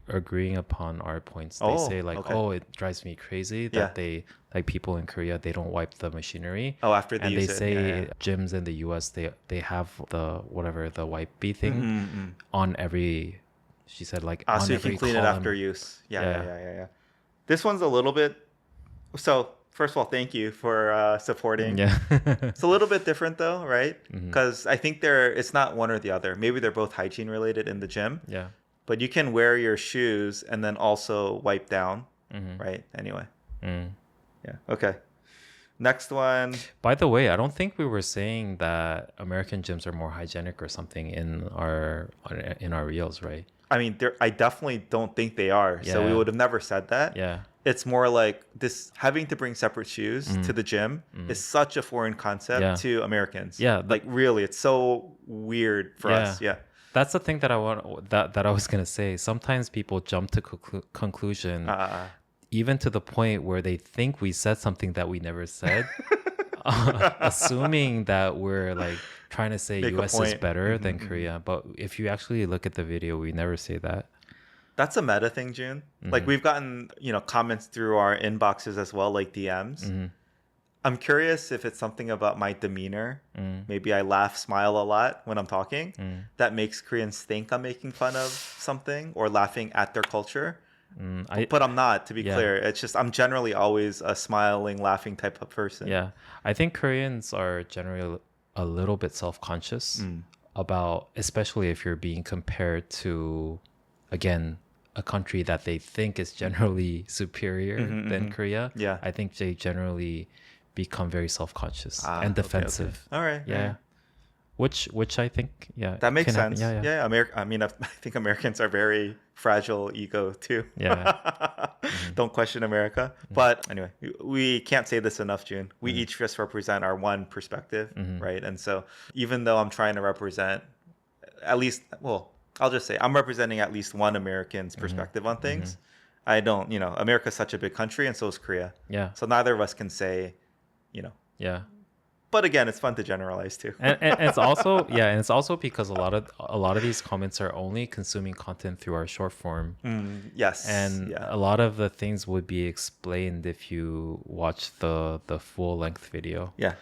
agreeing upon our points. They say like, it drives me crazy that they like people in Korea, they don't wipe the machinery. Oh, after they use it. And they say gyms in the US, they have the wipey thing on every. She said like on so you every can clean it after use. Yeah. This one's a little bit. So first of all, thank you for supporting. Yeah. It's a little bit different though, right? Because I think it's not one or the other. Maybe they're both hygiene related in the gym. Yeah. But you can wear your shoes and then also wipe down, right? Anyway. Yeah. Okay. Next one. By the way, I don't think we were saying that American gyms are more hygienic or something in our reels, right? I mean, I definitely don't think they are. Yeah. So we would have never said that. Yeah. It's more like this having to bring separate shoes to the gym is such a foreign concept to Americans. Yeah. Like really, it's so weird for us. Yeah. That's the thing that I was going to say. Sometimes people jump to conclusion even to the point where they think we said something that we never said. Assuming that we're like trying to say US is better than Korea. But if you actually look at the video, we never say that. That's a meta thing, Jun. Like we've gotten, comments through our inboxes as well, like DMs. I'm curious if it's something about my demeanor. Maybe I laugh, smile a lot when I'm talking. That makes Koreans think I'm making fun of something or laughing at their culture. But I'm not, to be clear. It's just I'm generally always a smiling, laughing type of person. Yeah. I think Koreans are generally a little bit self-conscious about, especially if you're being compared to, again, a country that they think is generally superior than Korea. Yeah. I think they generally become very self-conscious and defensive. Okay. All right. Yeah. Which I think, that makes sense. Yeah. I mean, I think Americans are very fragile ego too. Yeah. Don't question America. But anyway, we can't say this enough, Jun. We each just represent our one perspective, right? And so even though I'm trying to represent at least, I'll just say I'm representing at least one American's perspective on things. I don't, America's such a big country and so is Korea. Yeah. So neither of us can say, Yeah. But again, it's fun to generalize too. And it's also and it's also because a lot of these comments are only consuming content through our short form. Yes. And a lot of the things would be explained if you watch the full length video. Yeah,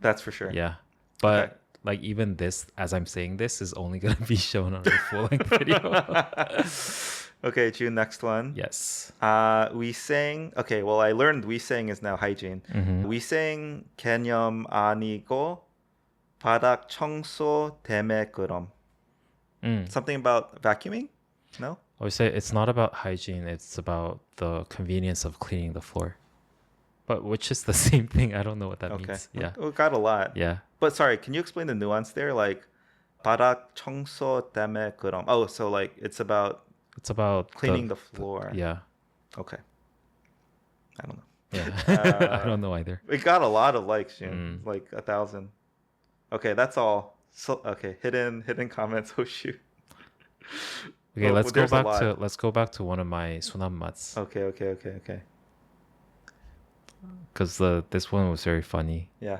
that's for sure. Yeah. But like even this, as I'm saying this, is only going to be shown on a full length video. Okay, June, next one. Yes. We sang. Okay, well, I learned we sang is now hygiene. We sang 개념 아니고 바닥 청소 대매 그럼. Something about vacuuming? No? I would say it's not about hygiene. It's about the convenience of cleaning the floor. But which is the same thing. I don't know what that means. Yeah. We got a lot. Yeah. But sorry, can you explain the nuance there? Like 바닥 청소 대매 그럼. Oh, so like it's about cleaning the floor. Yeah. Okay. I don't know. Yeah. I don't know either. We got a lot of likes, June. Like 1,000. Okay, that's all. So okay, hidden comments. Oh shoot. Okay, let's go back to one of my sunam-mats. Okay. Because this one was very funny. Yeah.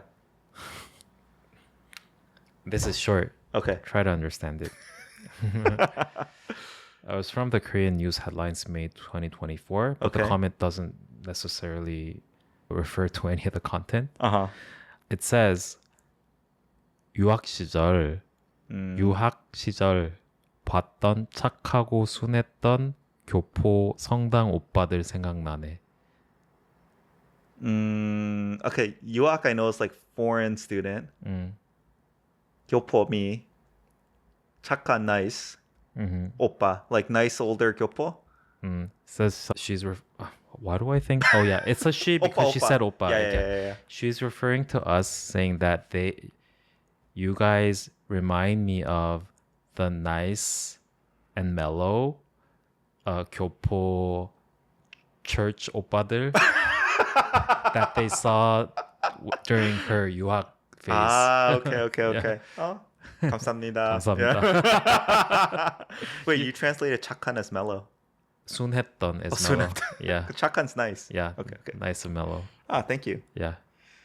This is short. Okay. Try to understand it. It was from the Korean news headlines May 2024, but the comment doesn't necessarily refer to any of the content. It says 유학 시절 봤던 착하고 순했던 교포 성당 오빠들 생각나네. Okay, 유학 I know is like foreign student. 교포 me. 착한 nice. Oppa, like nice older 교포. Says she's why do I think? Oh yeah, it's a she because she said oppa. Yeah. She's referring to us, saying that you guys remind me of the nice and mellow 교포 church 오빠들 that they saw during her 유학 phase. Okay. Oh, 감사합니다. 감사합니다. Wait, you translated 착한 as mellow. 순했던 is mellow. Yeah. 착한's nice. Yeah. Okay. Nice and mellow. Thank you. Yeah.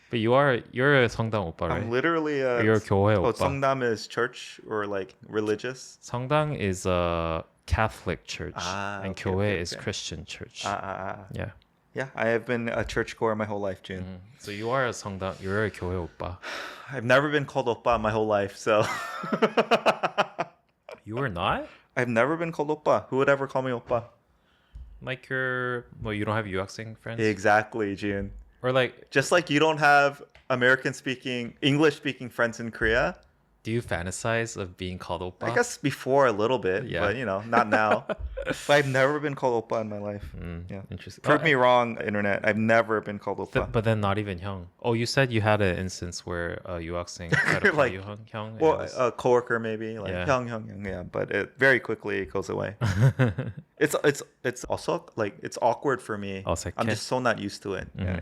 But you're a 성당 오빠, right? I'm literally you're a 교회 오빠. 성당 is church or like religious? 성당 is a Catholic church and 교회 is Christian church. Yeah. Yeah, I have been a churchgoer my whole life, June. So you are a 성당, you're a 교회 오빠. I've never been called oppa my whole life, so. You were not? I've never been called oppa. Who would ever call me oppa? Like you don't have 유학생 friends? Exactly, June. Or like... Just like you don't have English-speaking friends in Korea. Do you fantasize of being called oppa? I guess before a little bit, but not now. But I've never been called oppa in my life. Yeah, interesting. Prove me wrong, internet. I've never been called oppa. But then not even 형. Oh, you said you had an instance where 유학생 tried to call you 형. Well, a coworker maybe, like 형. Yeah, but it very quickly goes away. It's also like it's awkward for me. I'm just so not used to it. Yeah.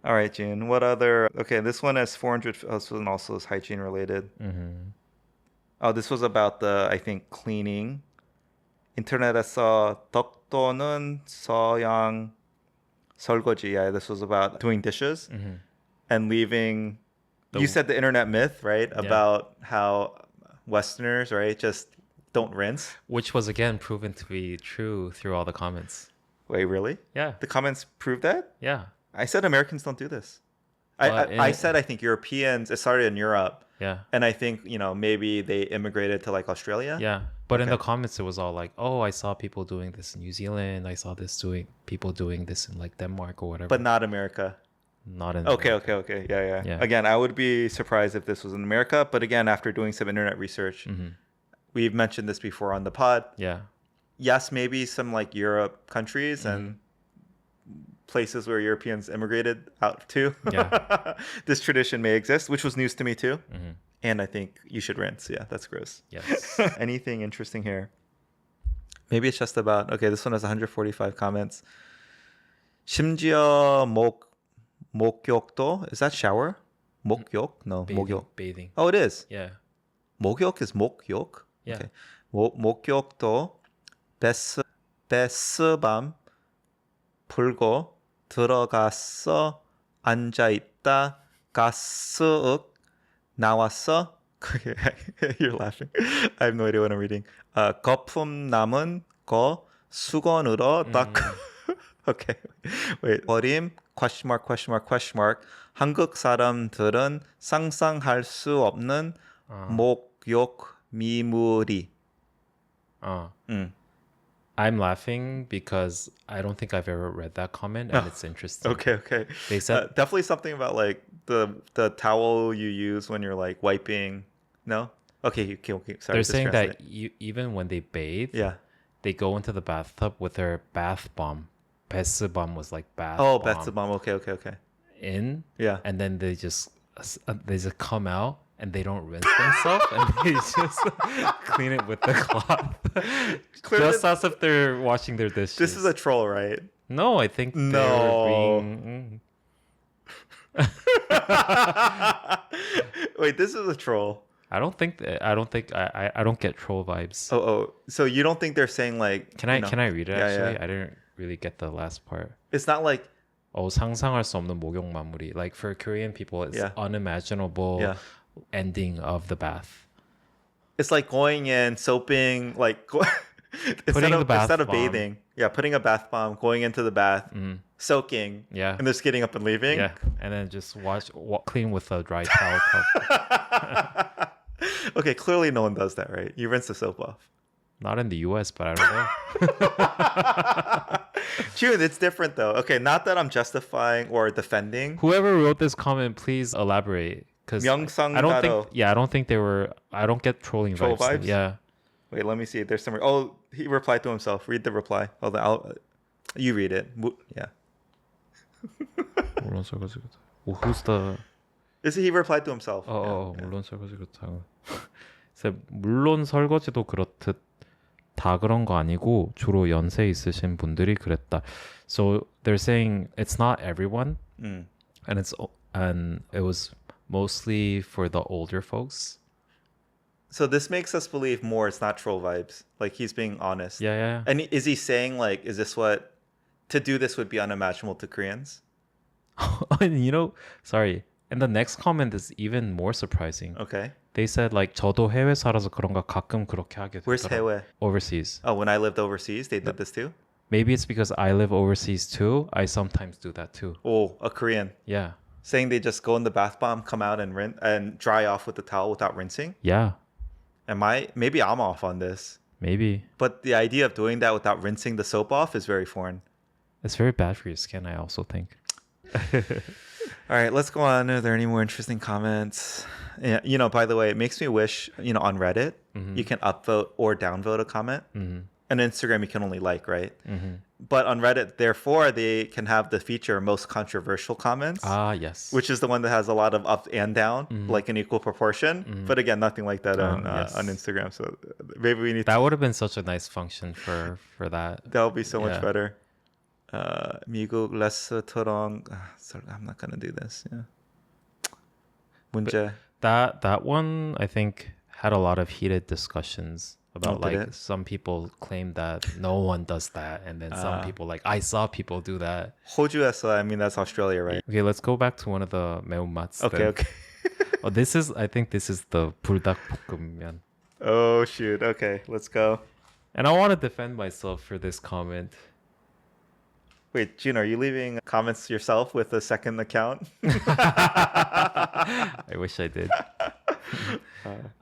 All right, June. What other? Okay, this one has 400. This one also is hygiene related. Oh, this was about I think cleaning. 인터넷에서 덕도는 서양 설거지. Yeah, this was about doing dishes and leaving. You said the internet myth, right? About how Westerners, right, just don't rinse. Which was again proven to be true through all the comments. Wait, really? Yeah. The comments prove that? Yeah. I said Americans don't do this. I said I think Europeans, it started in Europe. Yeah. And I think, maybe they immigrated to like Australia. Yeah. But in the comments, it was all like, oh, I saw people doing this in New Zealand. I saw people doing this in like Denmark or whatever. But not America. Not in America. Okay. Yeah. Again, I would be surprised if this was in America. But again, after doing some internet research, we've mentioned this before on the pod. Yeah. Yes, maybe some like Europe countries and places where Europeans immigrated out to. Yeah. This tradition may exist, which was news to me too. And I think you should rinse. Yeah, that's gross. Yes. Anything interesting here? Maybe it's just about, okay, this one has 145 comments. 심지어 목욕도, is that shower? 목욕? No, 목욕. Bathing. Oh, it is? Yeah. 목욕 is 목욕? Yeah. Okay. 목욕도 베스밤 풀고 들어가서 앉아있다 가스윽 나왔어? You're laughing. I have no idea what I'm reading. 거품 남은 거 수건으로 닦. Okay. Wait. 버림 question mark question mark question mark. 한국 사람들은 상상할 수 없는 목욕 미물이. I'm laughing because I don't think I've ever read that comment and it's interesting. Okay. They said definitely something about like the towel you use when you're like wiping. No? Okay. Sorry. they're saying translate. that even when they bathe, Yeah. they go into the bathtub with their bath bomb. Bath bomb was like bath Oh, bomb. that's the bomb. Okay. In. Yeah. And then they just come out and they don't rinse themselves and they just clean it with the cloth. Clearly, Just as if they're washing their dishes. this is a troll, right? No, I think they're being... Wait, this is a troll. I don't get troll vibes. Oh. So you don't think they're saying like? Can I read it actually? Yeah. I didn't really get the last part. It's not like. 상상할 수 없는 목욕 마무리. Like for Korean people, it's unimaginable ending of the bath. It's like going in, soaping, like instead of bathing. Yeah, putting a bath bomb, going into the bath, soaking, and just getting up and leaving. Yeah, and then just clean with a dry towel cover. Okay, clearly no one does that, right? You rinse the soap off. Not in the US, but I don't know. June, it's different though. Okay, not that I'm justifying or defending. Whoever wrote this comment, please elaborate. Because I don't think they were. I don't get troll vibes. Yeah. Wait, let me see. There's some. Oh, he replied to himself. Read the reply. Hold on. You read it. Yeah. Who's the? He replied to himself. 물론 설거지 그렇다고. 물론 설거지도 그렇듯 다 그런 거 아니고 주로 연세 있으신 분들이 그랬다. So they're saying it's not everyone, and it was mostly for the older folks. So this makes us believe more it's not troll vibes. Like he's being honest. Yeah. And is he saying like, is this what to do this would be unimaginable to Koreans? And sorry. And the next comment is even more surprising. Okay. They said like 저도 해외 살아서 그런가 가끔 그렇게 하게 되더라. Where's 해외? Overseas. Oh, when I lived overseas, they did this too? Maybe it's because I live overseas too. I sometimes do that too. Oh, a Korean. Yeah. Saying they just go in the bath bomb, come out and rinse and dry off with the towel without rinsing? Yeah. Maybe I'm off on this. Maybe. But the idea of doing that without rinsing the soap off is very foreign. It's very bad for your skin, I also think. All right, let's go on. Are there any more interesting comments? Yeah, by the way, it makes me wish, on Reddit, you can upvote or downvote a comment. And Instagram, you can only like, right? But on Reddit, therefore, they can have the feature most controversial comments. Ah, yes. Which is the one that has a lot of up and down, like in equal proportion. But again, nothing like that on Instagram. So maybe we need that would have been such a nice function for that. That would be so much better. 미국 레스토랑. I'm not gonna do this. Yeah. 문제. That one I think had a lot of heated discussions about some people claim that no one does that, and then some people I saw people do that. 호주에서, that's Australia, right? Okay, let's go back to one of the 매운맛s. Okay. I think this is the 불닭볶음면. Oh shoot. Okay, let's go. And I want to defend myself for this comment. Wait, Jun, are you leaving comments yourself with a second account? I wish I did.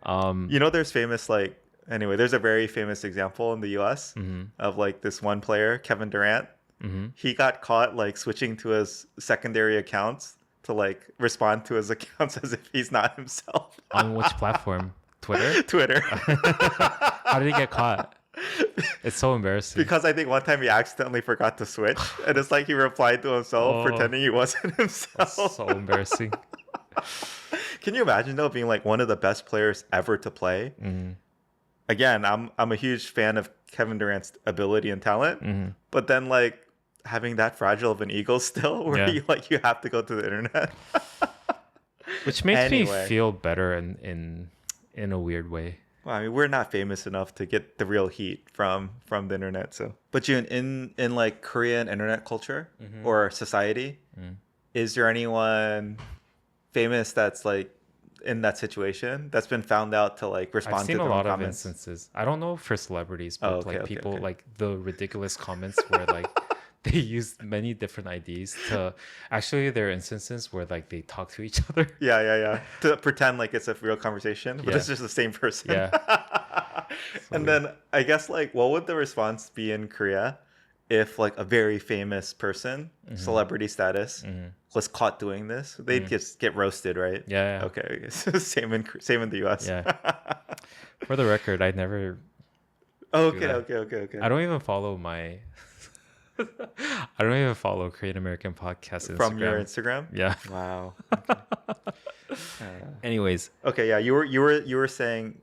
There's famous there's a very famous example in the US of this one player, Kevin Durant. He got caught switching to his secondary accounts to respond to his accounts as if he's not himself. On which platform? Twitter? Twitter. How did he get caught? It's so embarrassing. Because I think one time he accidentally forgot to switch, and it's he replied to himself pretending he wasn't himself. That's so embarrassing. Can you imagine though being one of the best players ever to play? Again, I'm a huge fan of Kevin Durant's ability and talent, but then having that fragile of an ego still, where you have to go to the internet, which makes me feel better in a weird way. Well, we're not famous enough to get the real heat from the internet. So, but Jun, in Korean internet culture or society, is there anyone famous that's like in that situation that's been found out to like respond I've seen to a their lot own of comments? instances. I don't know for celebrities, but Oh, okay, like okay, people okay. like the ridiculous comments where like they use many different IDs to actually there are instances where like they talk to each other. Yeah. To pretend like it's a real conversation, but Yeah. it's just the same person. Yeah. So And weird. then I guess like what would the response be in Korea if like a very famous person, celebrity status, was caught doing this? They'd just get roasted, right? Yeah. Okay. Same in the US. Yeah. For the record, I never Okay, that. okay. I don't even follow my I don't even follow Korean American podcast Instagram. From your Instagram? Yeah. Wow. Okay. Anyways, Okay, yeah, you were saying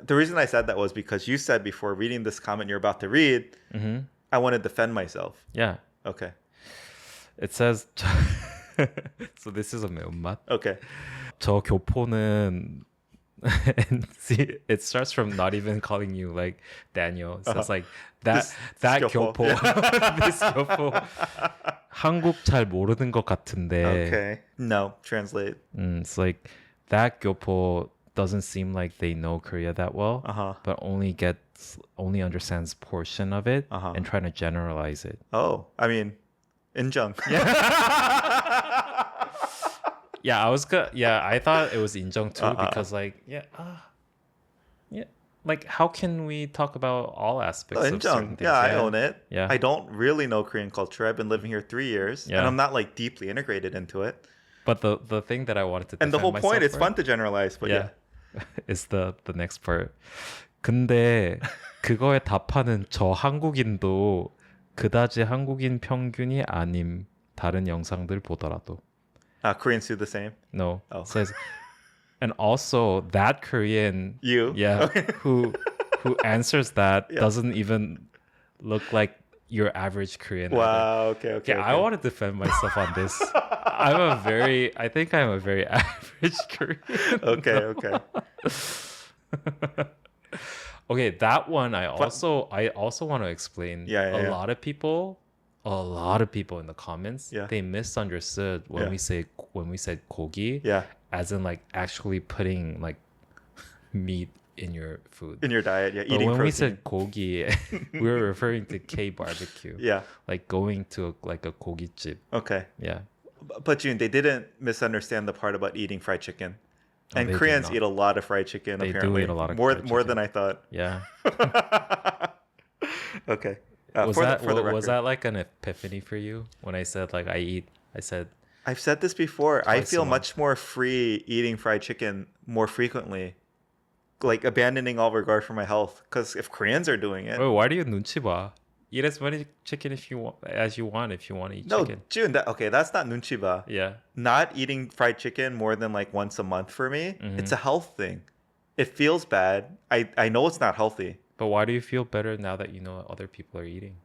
the reason I said that was because you said before reading this comment you're about to read, I want to defend myself. yeah. Okay. It says so this is a 매운맛. Okay. 저 교포는 and see it starts from not even calling you like Daniel. So it's like that 교포. 교포. This 교포. 한국 잘 모르는 것 같은데. Okay. No, translate. It's like that 교포 doesn't seem like they know Korea that well, but only understands portion of it and trying to generalize it. Oh, I mean, 인정. Yeah, I thought it was 인정 too because like like how can we talk about all aspects of certain 인정. things? Yeah, I own it. Yeah. I don't really know Korean culture. I've been living here 3 years, Yeah. and I'm not like deeply integrated into it. But the thing that I wanted to And the whole defend point, myself it's for, fun to generalize, but yeah. is the next part. 근데 그거에 답하는 저 한국인도 그다지 한국인 평균이 아님 다른 영상들 보더라도. Koreans do the same. No. Oh. It says and also that Korean You? yeah who answers that Yeah. doesn't even look like your average Korean. Wow. Okay. Okay, I want to defend myself on this. I think I'm a very average Korean. Okay. Okay, that one I also want to explain. Yeah. A lot of people in the comments, Yeah. they misunderstood when Yeah. we said 고기, Yeah. as in like actually putting like meat in your food. In your diet, yeah. But Eating when protein. we said 고기, we were referring to K barbecue. Yeah. Like going to like a 고깃집. Okay. Yeah. But June, they didn't misunderstand the part about eating fried chicken. Oh, And they did Koreans not. eat a lot of fried chicken, They do apparently. eat a lot of more fried more chicken. than I thought. Yeah. Okay. Was for that the was record. that like an epiphany for you when I said like I said I've said this before. I Twice feel a month. much more free eating fried chicken more frequently. Like abandoning all regard for my health. Because if Koreans are doing it. why do you 눈치 봐? Eat as many chicken if you want if you want to eat No, chicken. June, that's not nunchi ba. Yeah. Not eating fried chicken more than like once a month for me, Mm-hmm. it's a health thing. It feels bad. I know it's not healthy. But why do you feel better now that you know other people are eating?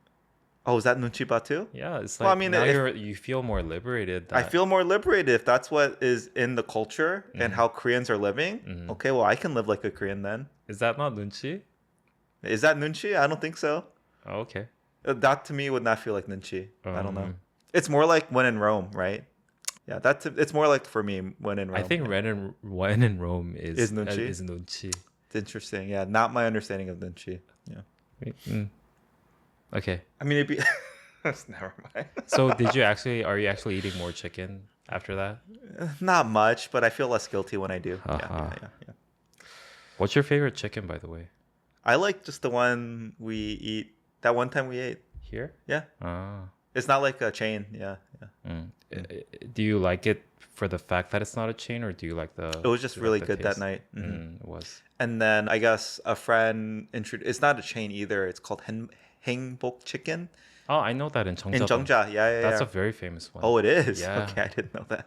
Oh, is that nunchi ba too? Yeah, it's like Well, I mean, now if- you feel more liberated. I that- feel more liberated if that's what is in the culture and Mm-hmm. how Koreans are living. Okay, well, I can live like a Korean then. Is that not 눈치? Is that nunchi? I don't think so. Oh, okay. That to me would not feel like nunchi. I don't know. Um, It's more like when in Rome, right? Yeah, it's more like for me when in Rome. I think yeah. when in Rome Is 눈치? Is 눈치. It's interesting. Yeah, not my understanding of nunchi. Yeah. Okay. I mean, it'd be. Never mind. So are you actually eating more chicken after that? Not much, but I feel less guilty when I do. Uh-huh. Yeah. What's your favorite chicken, by the way? I like just the one we eat. That one time we ate. Here? Yeah. Ah. It's not like a chain. Yeah. Do you like it for the fact that it's not a chain, or do you like the? It was just do you really like the good that taste? night. Mhm. It was. And then I guess a friend introduced. It's not a chain either. It's called Hengbok Chicken Oh, I know that in Jeonse. in Jeonse. Yeah. That's a very famous one. Oh, it is. Yeah. Okay, I didn't know that.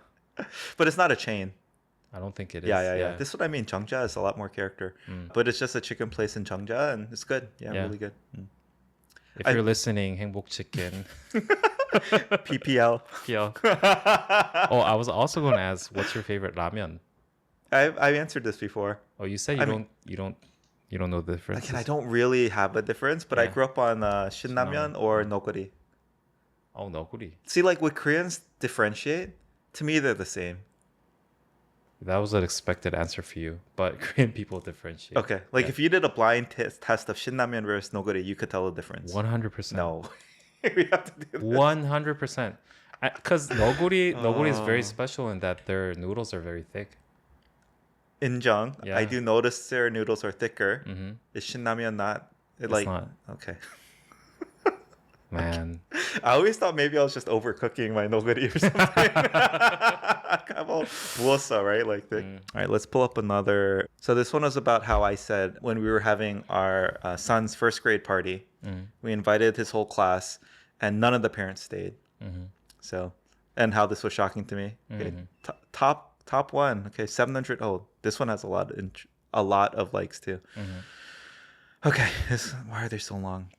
But it's not a chain. I don't think it is. Yeah. This is what I mean. Jeonse is a lot more character. But it's just a chicken place in Jeonse, and it's good. Yeah. Really good. If you're listening, 행복 chicken. PPL. Yeah. Oh, I was also going to ask, what's your favorite ramen? I've answered this before. Oh, you said you don't know the difference. Again, I don't really have a difference, but I Yeah. grew up on Shinramyeon or Noguri. Oh, noguri. See, like, would Koreans differentiate? To me, they're the same. That was an expected answer for you, but Korean people differentiate. Okay, like if you did a blind test of Shinramen versus Noguri, you could tell the difference. 100%. No, we have to do this. 100%. Because noguri is very special in that their noodles are very thick. In Jeong, Yeah. I do notice their noodles are thicker. Mm-hmm. Is Shinramen not? It's Like, not. okay. Man. I always thought maybe I was just overcooking my noguri or something. Buosa, right? Like thick. All right, let's pull up another. So this one was about how I said when we were having our son's first grade party, we invited his whole class, and none of the parents stayed. So, and how this was shocking to me. Okay, top one. Okay, 700. Oh, this one has a lot of likes too. Okay, why are they so long?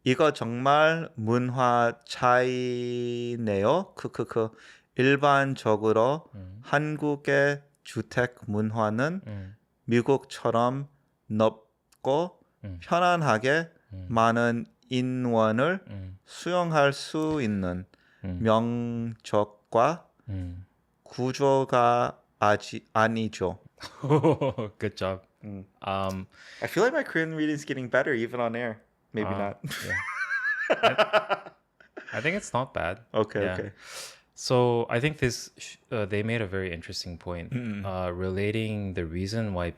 이거 정말 문화 차이네요. 크크크. 일반적으로 한국의 주택 문화는 미국처럼 넓고 편안하게 많은 인원을 수용할 수 있는 명적과 구조가 아니죠. Good job. I feel like my Korean reading is getting better even on air. Maybe not. Yeah. I think it's not bad. Okay, Yeah. okay. So I think this they made a very interesting point relating the reason why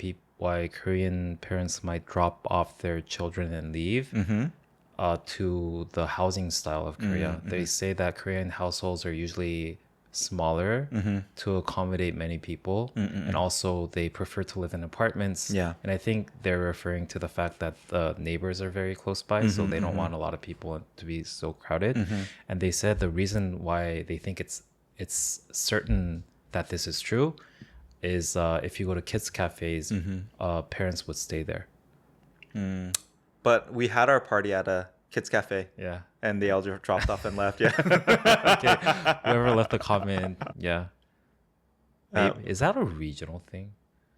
Korean parents might drop off their children and leave to the housing style of Korea. They say that Korean households are usually smaller to accommodate many people, and also they prefer to live in apartments. Yeah. And I think they're referring to the fact that the neighbors are very close by, so they don't want a lot of people to be so crowded. And they said the reason why they think it's certain that this is true is if you go to kids cafes, parents would stay there. But we had our party at a kids cafe. Yeah. And they all just dropped off and left. Yeah. Okay. Whoever left a comment, yeah. Maybe, is that a regional thing?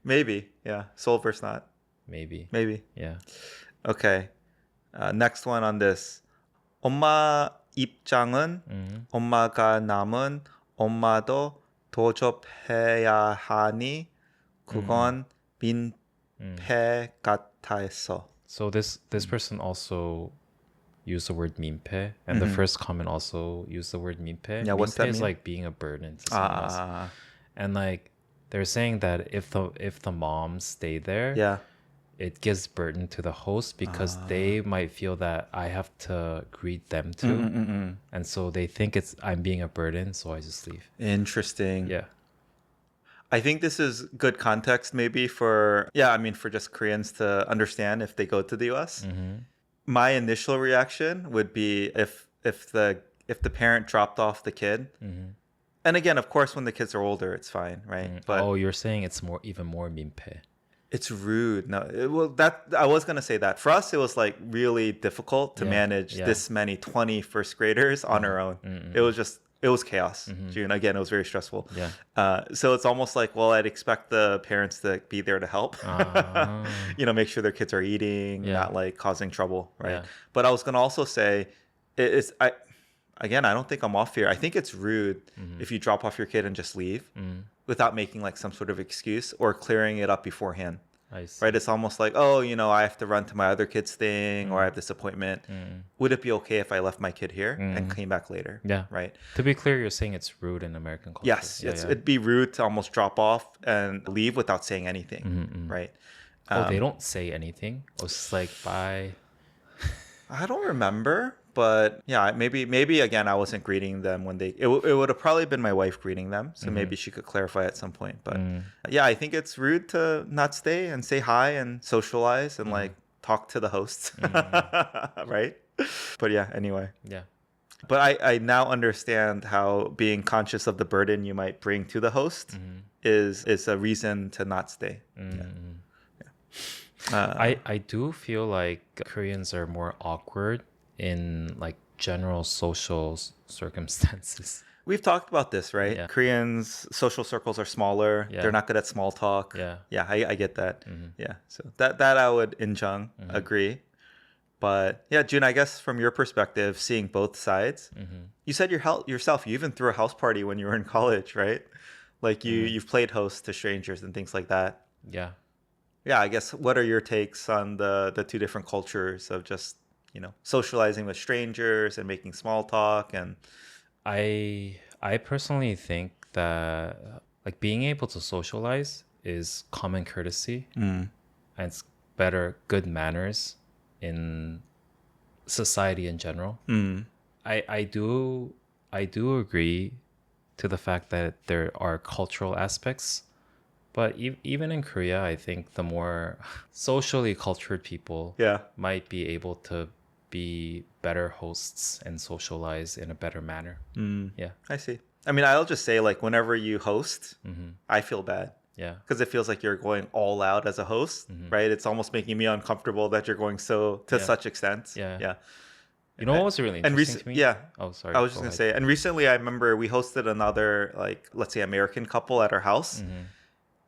Maybe. Yeah. Seoul versus not. Maybe. Yeah. Okay. Next one on this. 엄마 입장은 엄마가 남은 엄마도 도접해야 하니 그건 민폐 같아서. So this person also used the word 민폐, and the first comment also used the word 민폐. Yeah, what's that is mean? like being a burden to someone else. And like they're saying that if the moms stay there, yeah, it gives burden to the host because they might feel that I have to greet them too, and so they think I'm being a burden, so I just leave. Interesting. Yeah. I think this is good context maybe for just Koreans to understand if they go to the US. My initial reaction would be if the parent dropped off the kid. And again, of course, when the kids are older, it's fine, right? But you're saying it's even more 민폐. It's rude. No, I was gonna say that for us, it was like really difficult to manage this many 20 first graders on our own. It was chaos. June, again, it was very stressful. Yeah. So it's almost like, well, I'd expect the parents to be there to help. Make sure their kids are eating, not like causing trouble, right? Yeah. But I was gonna also say, I don't think I'm off here. I think it's rude if you drop off your kid and just leave without making like some sort of excuse or clearing it up beforehand. I see. Right? It's almost like, oh, I have to run to my other kid's thing or I have this appointment. Would it be okay if I left my kid here and came back later? Yeah. Right? To be clear, you're saying it's rude in American culture. Yes. It'd be rude to almost drop off and leave without saying anything. Right? They don't say anything. It's just like, bye. I don't remember. But yeah, maybe again, I wasn't greeting them when it would have probably been my wife greeting them. So maybe she could clarify at some point. But yeah, I think it's rude to not stay and say hi and socialize and like talk to the hosts. Right? But yeah, anyway. Yeah. But I now understand how being conscious of the burden you might bring to the host is a reason to not stay. I do feel like Koreans are more awkward in like general social circumstances. We've talked about this, right? Yeah. Koreans' social circles are smaller. Yeah. They're not good at small talk. Yeah. I get that. Yeah, so that I would in Jung agree. But yeah, Jun, I guess from your perspective, seeing both sides, you said yourself, you even threw a house party when you were in college, right? Like you've played host to strangers and things like that. Yeah. Yeah, I guess what are your takes on the two different cultures of just, socializing with strangers and making small talk and I personally think that like being able to socialize is common courtesy and it's good manners in society in general. I do agree to the fact that there are cultural aspects, but even in Korea, I think the more socially cultured people yeah. might be able to be better hosts and socialize in a better manner. Yeah. I see. I mean, I'll just say like whenever you host, I feel bad. Yeah. Because it feels like you're going all out as a host, right? It's almost making me uncomfortable that you're going to such extent. Yeah. Yeah. You know what was really interesting to me? Yeah. Oh, sorry. I was just going to say, and recently I remember we hosted another, like, let's say American couple at our house.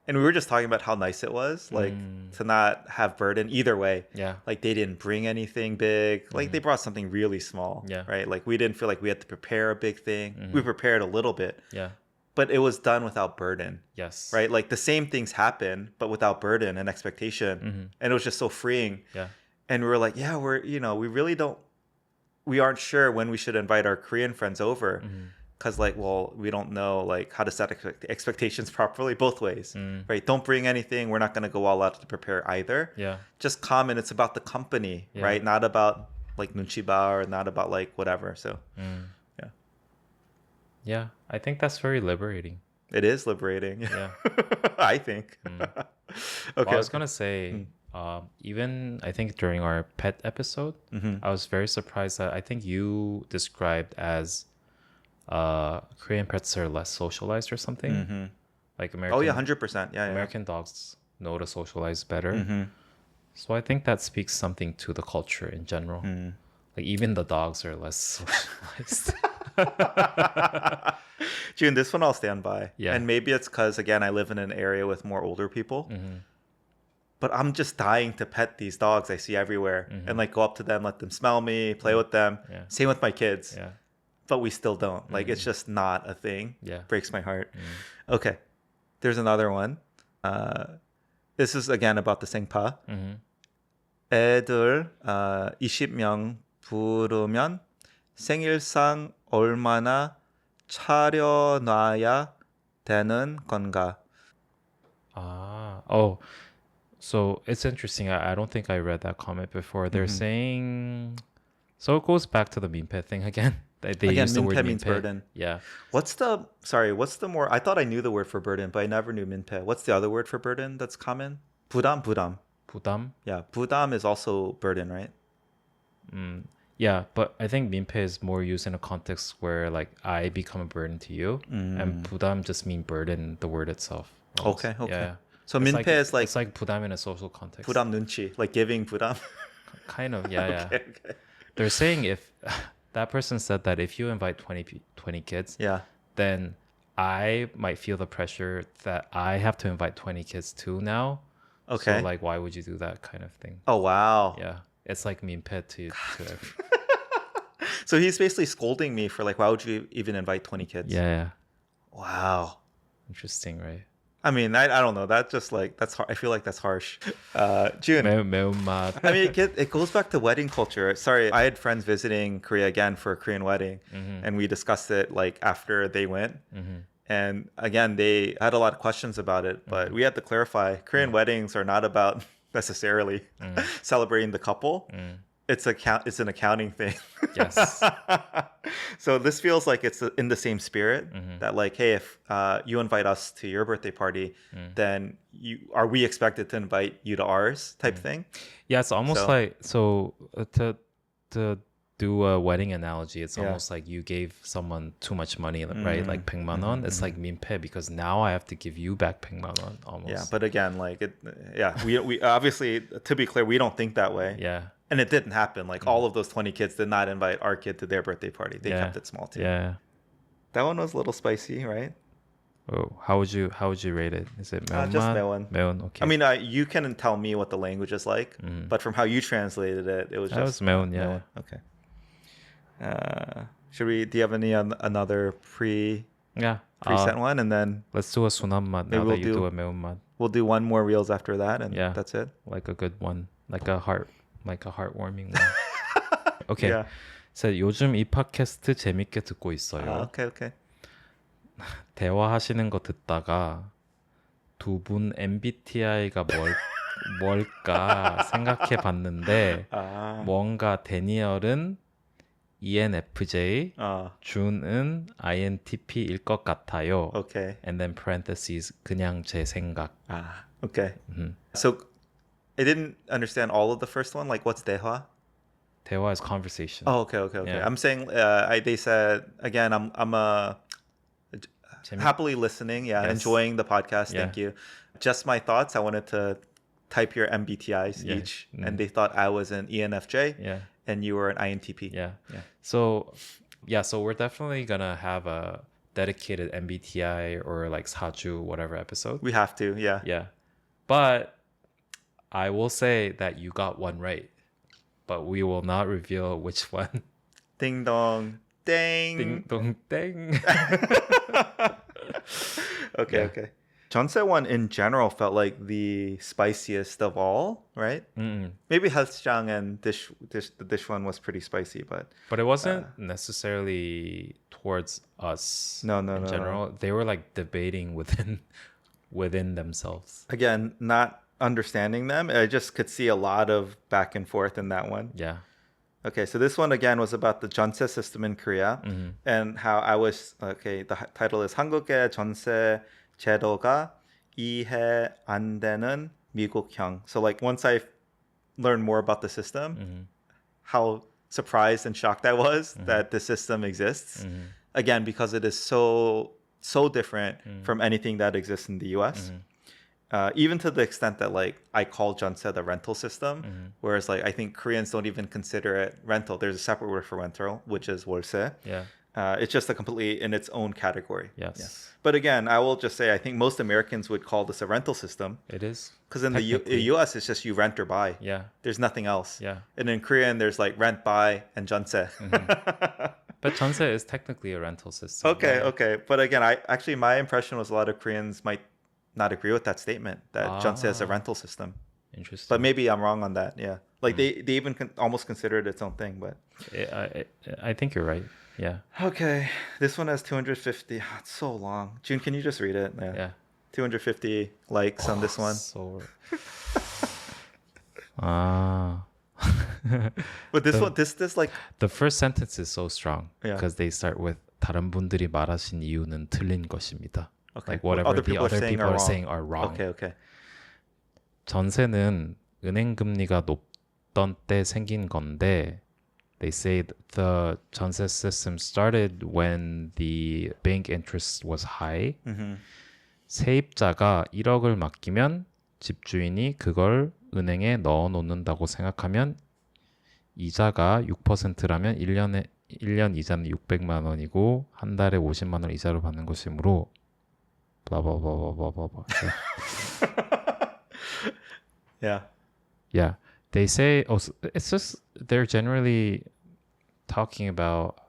And we were just talking about how nice it was, like, to not have burden either way. Yeah. Like, they didn't bring anything big. Like, they brought something really small. Yeah. Right? Like, we didn't feel like we had to prepare a big thing. We prepared a little bit. Yeah. But it was done without burden. Yes. Right? Like, the same things happen, but without burden and expectation. And it was just so freeing. Yeah. And we were like, yeah, we aren't sure when we should invite our Korean friends over. Because we don't know like how to set expectations properly both ways, right? Don't bring anything. We're not going to go all out to prepare either. Yeah. Just come and it's about the company, right? Not about like nunchi ba or not about like whatever. So, yeah. Yeah, I think that's very liberating. It is liberating. Yeah. I think. Okay. Okay. Well, I was going to say, even I think during our pet episode, I was very surprised that I think you described as Korean pets are less socialized or something. Like American. Oh yeah, 100%. Yeah, American dogs know to socialize better. So I think that speaks something to the culture in general. Like even the dogs are less socialized. June, this one I'll stand by. Yeah. And maybe it's because again I live in an area with more older people. But I'm just dying to pet these dogs I see everywhere and like go up to them, let them smell me, play with them. Yeah. Same with my kids. Yeah. But we still don't. Like, it's just not a thing. Yeah. Breaks my heart. Okay. There's another one. This is, again, about the 생파. 애들 20명 부르면 생일상 얼마나 차려놔야 되는 건가? Oh. So it's interesting. I don't think I read that comment before. They're saying... So it goes back to the 민폐 thing again. They Again, use the word means burden. Yeah. What's the more, I thought I knew the word for burden, but I never knew 민폐. What's the other word for burden that's common? 부담. 부담? Yeah, 부담 is also burden, right? Yeah, but I think 민폐 is more used in a context where like I become a burden to you, and 부담 just mean burden, the word itself. Okay. Yeah. So 민폐 is like... It's like 부담 in a social context. 부담 눈치, like giving 부담. Kind of, yeah. Okay. They're saying if... That person said that if you invite 20 kids, then I might feel the pressure that I have to invite 20 kids too now. Okay. So like, why would you do that kind of thing? Oh, wow. Yeah. It's like 민폐 to everyone. So he's basically scolding me for like, why would you even invite 20 kids? Yeah. Wow. Interesting, right? I mean, I don't know. That's just like, that's hard. I feel like that's harsh. June. 매운맛. I mean, it goes back to wedding culture. Sorry, I had friends visiting Korea again for a Korean wedding, and we discussed it like after they went. And again, they had a lot of questions about it, but we had to clarify Korean weddings are not about necessarily celebrating the couple. It's an accounting thing. Yes. So this feels like it's in the same spirit that like, hey, if you invite us to your birthday party, then are we expected to invite you to ours type thing? Yeah, it's almost like to do a wedding analogy. It's almost like you gave someone too much money, right? Like 100만 원. It's like 민폐 because now I have to give you back 100만 원 almost. Yeah, but again, like we obviously, to be clear, we don't think that way. Yeah. And it didn't happen. Like all of those 20 kids did not invite our kid to their birthday party. They kept it small too. Yeah. That one was a little spicy, right? Oh, how would you rate it? Is it 매운맛? Just 매운. 매운, okay. I mean, you can tell me what the language is like, but from how you translated it, it was just... That was 매운, yeah. Okay. Do you have any another pre... Yeah. preset one, and then let's do a 순한 맛 now that you do a 매운맛. We'll do one more reels after that, and that's it. Like a good one, like a heartwarming one. Okay. Yeah. So 요즘 이 팟캐스트 재밌게 듣고 있어요. Okay. 대화하시는 거 듣다가 두 분 MBTI가 뭘까 생각해 봤는데 뭔가 데니얼은 ENFJ, 준은 INTP일 것 같아요. Okay. And then parentheses 그냥 제 생각. Okay. So I didn't understand all of the first one. Like, what's 대화? 대화 is conversation. Oh, okay. Yeah. I'm saying they said again. I'm happily listening. Yeah, yes. Enjoying the podcast. Yeah. Thank you. Just my thoughts. I wanted to type your MBTIs each, and they thought I was an ENFJ. Yeah. And you were an INTP. Yeah. So we're definitely gonna have a dedicated MBTI or like 사주 whatever episode. We have to. Yeah. Yeah. But I will say that you got one right, but we will not reveal which one. Ding dong, ding. Ding dong, ding. Okay. Jeonse one in general felt like the spiciest of all, right? Maybe Hygiene and the dish one was pretty spicy, but it wasn't necessarily towards us. No. In general, they were like debating within themselves. Again, not understanding them. I just could see a lot of back and forth in that one. Yeah. Okay, so this one again was about the Jeonse system in Korea and how I was the title is 한국의 전세 제도가 이해 안 되는 미국형. So like once I learned more about the system, how surprised and shocked I was that the system exists. Again, because it is so different from anything that exists in the US. Even to the extent that like I call Jeonse the rental system, whereas like I think Koreans don't even consider it rental. There's a separate word for rental, which is 월세. Yeah. It's just a completely in its own category. Yes. But again, I will just say I think most Americans would call this a rental system. It is. Because in the U.S. it's just you rent or buy. Yeah. There's nothing else. Yeah. And in Korean there's like rent, buy, and Jeonse. But Jeonse is technically a rental system. Okay. But again, my impression was a lot of Koreans might not agree with that statement that Jeonse is a rental system. Interesting. But maybe I'm wrong on that. Yeah. Like they even almost consider it its own thing. But I think you're right. Yeah. Okay. This one has 250. It's so long. Jun, can you just read it? Yeah. 250 likes on this one. So... But this like the first sentence is so strong because they start with 다른 분들이 말하신 이유는 틀린 것입니다. Okay. Like whatever other the other people are saying are wrong. Okay. 전세는 은행 금리가 높던 때 생긴 건데 they say the 전세 system started when the bank interest was high. 세입자가 1억을 맡기면 집주인이 그걸 은행에 넣어 놓는다고 생각하면 이자가 6%라면 1년 이자는 600만 원이고 한 달에 50만 원 이자로 받는 것이므로 blah. Yeah. They say it's just they're generally talking about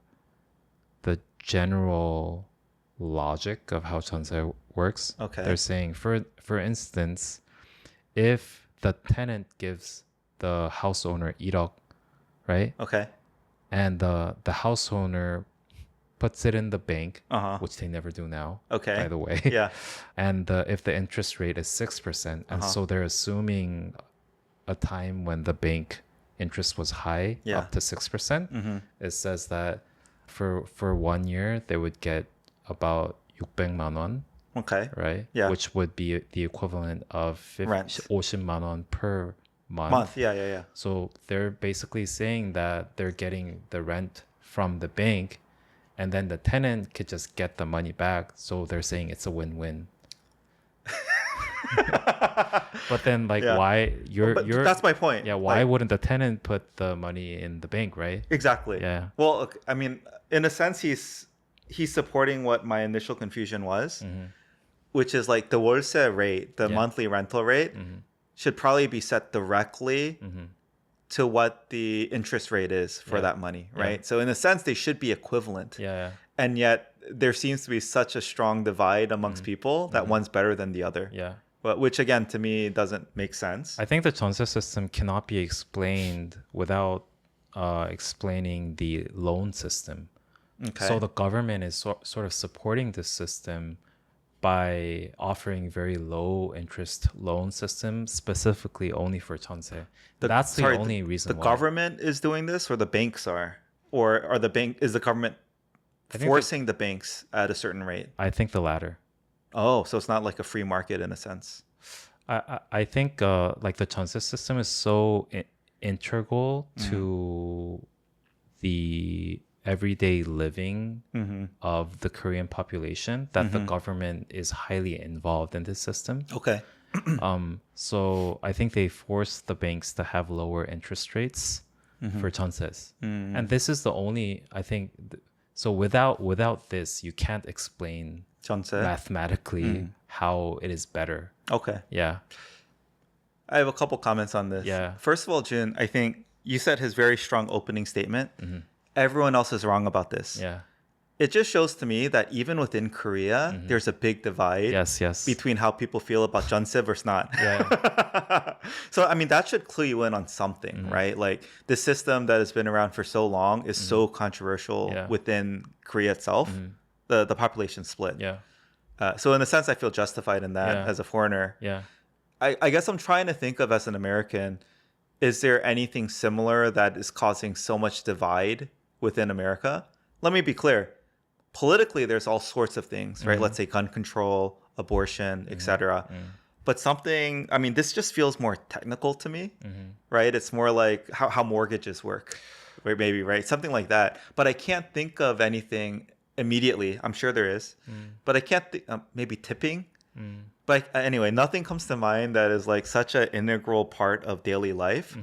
the general logic of how 전세 works. Okay. They're saying for instance, if the tenant gives the house owner 1억, right? Okay. And the house owner puts it in the bank, which they never do now, by the way. Yeah. And if the interest rate is 6%, and so they're assuming a time when the bank interest was high, up to 6%, it says that for 1 year, they would get about 600만 원. Okay. Right? Yeah. Which would be the equivalent of 50만 원 per month. Yeah. So they're basically saying that they're getting the rent from the bank and then the tenant could just get the money back. So they're saying it's a win-win. But then why you're that's my point. Yeah, why wouldn't the tenant put the money in the bank, right? Exactly. Yeah. Well, I mean, in a sense he's supporting what my initial confusion was, which is like the 월세 rate, the monthly rental rate should probably be set directly to what the interest rate is for that money, right? So in a sense, they should be equivalent. And yet there seems to be such a strong divide amongst people that one's better than the other. But which again, to me, doesn't make sense. I think the Jeonse system cannot be explained without explaining the loan system. So the government is sort of supporting this system by offering very low interest loan system specifically only for Jeonse. That's the only reason why. The government is doing this, or the banks are? Or is the government forcing the banks at a certain rate? I think the latter. Oh, so it's not like a free market in a sense. I think like the Jeonse system is so integral to the everyday living of the Korean population that the government is highly involved in this system. Okay. So I think they force the banks to have lower interest rates for Jeonses. And this is the only, I think, so without this, you can't explain Jeonse mathematically how it is better. Okay. Yeah. I have a couple comments on this. Yeah. First of all, Jun, I think you said his very strong opening statement. Everyone else is wrong about this. Yeah. It just shows to me that even within Korea, there's a big divide between how people feel about Jeonse versus not. Yeah. So, I mean, that should clue you in on something, right? Like, the system that has been around for so long is so controversial within Korea itself. The population split. Yeah. So, in a sense, I feel justified in that as a foreigner. Yeah. I guess I'm trying to think of, as an American, is there anything similar that is causing so much divide within America? Let me be clear. Politically, there's all sorts of things, right? Let's say gun control, abortion, etc. But something, I mean, this just feels more technical to me, right? It's more like how mortgages work, right? Maybe, right? Something like that. But I can't think of anything immediately. I'm sure there is. But I can't think, maybe tipping. But anyway, nothing comes to mind that is like such an integral part of daily life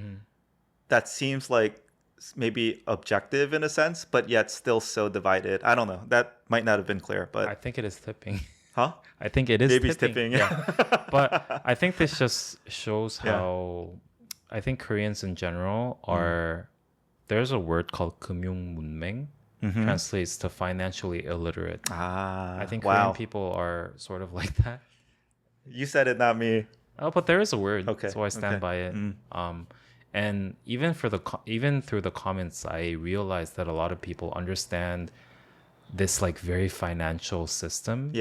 that seems like maybe objective in a sense, but yet still so divided. I don't know. That might not have been clear, but I think it is tipping. Huh? I think it is maybe tipping. It's tipping. Yeah. But I think this just shows how I think Koreans in general are. There's a word called 금융문맹, translates to financially illiterate. I think Korean people are sort of like that. You said it, not me. Oh, but there is a word, okay. So I stand by it. And even through the comments, I realized that a lot of people understand this like very financial system,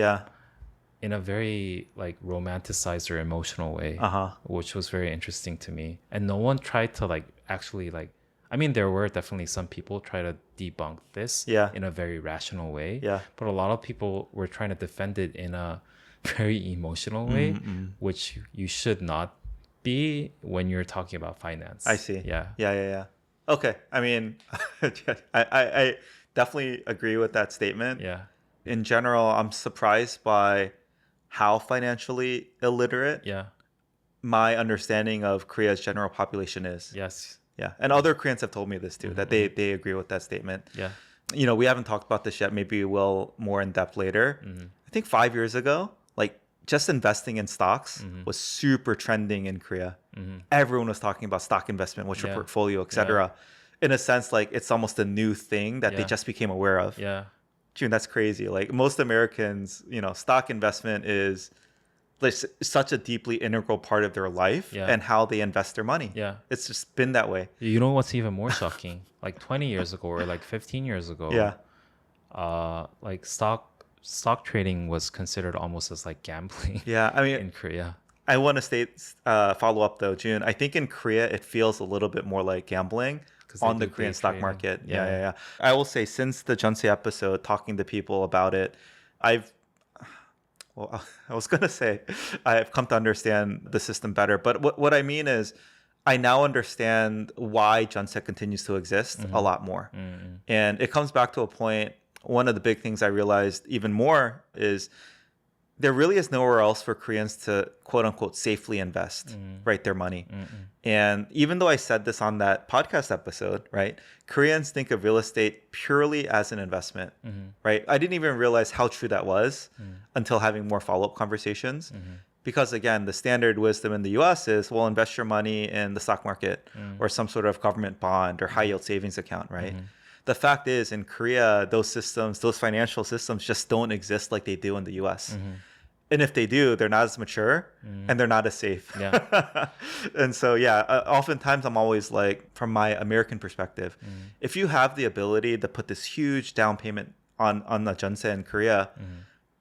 in a very like romanticized or emotional way, which was very interesting to me. And no one tried to like actually like. I mean, there were definitely some people try to debunk this in a very rational way, but a lot of people were trying to defend it in a very emotional way, which you should not be when you're talking about finance. I see. Yeah. Okay. I mean, I definitely agree with that statement. Yeah. In general, I'm surprised by how financially illiterate my understanding of Korea's general population is. Yes. Yeah. And other Koreans have told me this too, that they agree with that statement. Yeah. You know, we haven't talked about this yet. Maybe we will more in depth later. I think 5 years ago, like just investing in stocks was super trending in Korea. Everyone was talking about stock investment, what's your portfolio, etc. In a sense, like it's almost a new thing that they just became aware of. Yeah. June, that's crazy. Like most Americans, you know, stock investment is like such a deeply integral part of their life and how they invest their money. Yeah. It's just been that way. You know what's even more shocking? Like 20 years ago or like 15 years ago, like stock trading was considered almost as like gambling. Yeah, I mean, in Korea. I want to follow up though, June. I think in Korea it feels a little bit more like gambling on the Korean stock market. Yeah. I will say, since the Jeonse episode, talking to people about it, I was gonna say I've come to understand the system better. But what I mean is, I now understand why Jeonse continues to exist a lot more. And it comes back to a point. One of the big things I realized even more is there really is nowhere else for Koreans to quote unquote safely invest, right, their money. And even though I said this on that podcast episode, right, Koreans think of real estate purely as an investment, right? I didn't even realize how true that was until having more follow-up conversations. Because again, the standard wisdom in the US is, well, invest your money in the stock market or some sort of government bond or high yield savings account, right? The fact is, in Korea, those systems, those financial systems just don't exist like they do in the US. And if they do, they're not as mature and they're not as safe. Yeah. And so, yeah, oftentimes I'm always like, from my American perspective, if you have the ability to put this huge down payment on the Jeonse in Korea,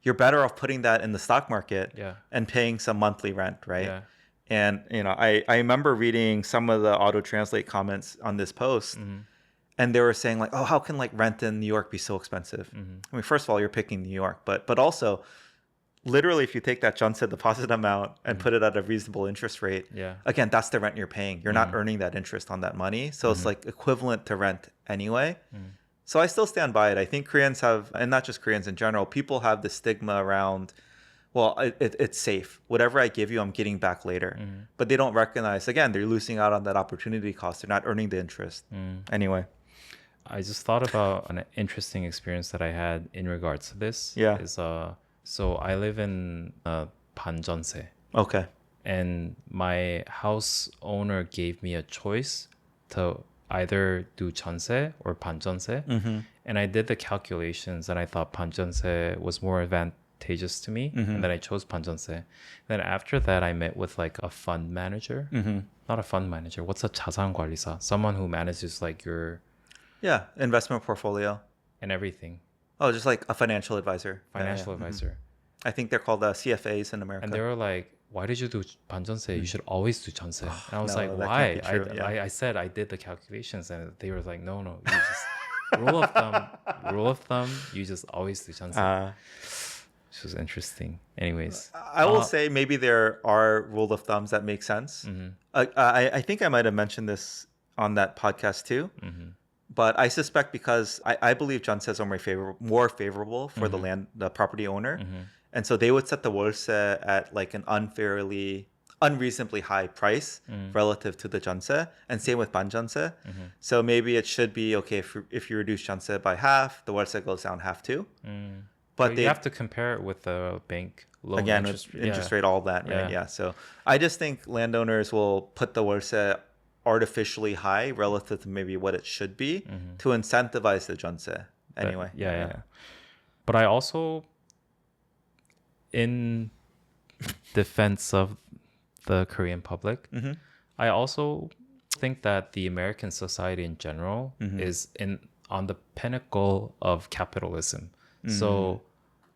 you're better off putting that in the stock market and paying some monthly rent, right? Yeah. And, I remember reading some of the auto-translate comments on this post, and they were saying like, oh, how can like rent in New York be so expensive? I mean, first of all, you're picking New York, but also, literally, if you take that Jeonse deposit amount and put it at a reasonable interest rate, again, that's the rent you're paying. You're not earning that interest on that money. So it's like equivalent to rent anyway. So I still stand by it. I think Koreans have, and not just Koreans in general, people have this stigma around, well, it's safe. Whatever I give you, I'm getting back later. But they don't recognize, again, they're losing out on that opportunity cost. They're not earning the interest. Anyway. I just thought about an interesting experience that I had in regards to this. Yeah. So I live in 반전세. Okay. And my house owner gave me a choice to either do 전세 or 반전세. And I did the calculations and I thought 반전세 was more advantageous to me. And then I chose 반전세. Then after that, I met with like a fund manager. Not a fund manager. What's a 자산관리사? Someone who manages like your... Yeah, investment portfolio. And everything. Oh, just like a financial advisor. Financial advisor. I think they're called CFAs in America. And they were like, why did you do 반전세? You should always do 전세. And I was like, why? I said I did the calculations and they were like, no, you just rule of thumb, you just always do 전세. Which was interesting. Anyways. I will say maybe there are rule of thumbs that make sense. I think I might have mentioned this on that podcast too. But I suspect because I believe Jeonses are more favorable for the property owner. And so they would set the 월세 at like an unreasonably high price relative to the Jeonse. And same with 반전세. So maybe it should be, okay, if you reduce Jeonse by half, the 월세 goes down half too. But you have to compare it with the bank loan again, interest rate, all that, right? Yeah. So I just think landowners will put the 월세 artificially high relative to maybe what it should be to incentivize the Jeonse. Anyway. Yeah. But I also, in defense of the Korean public, I also think that the American society in general is on the pinnacle of capitalism. So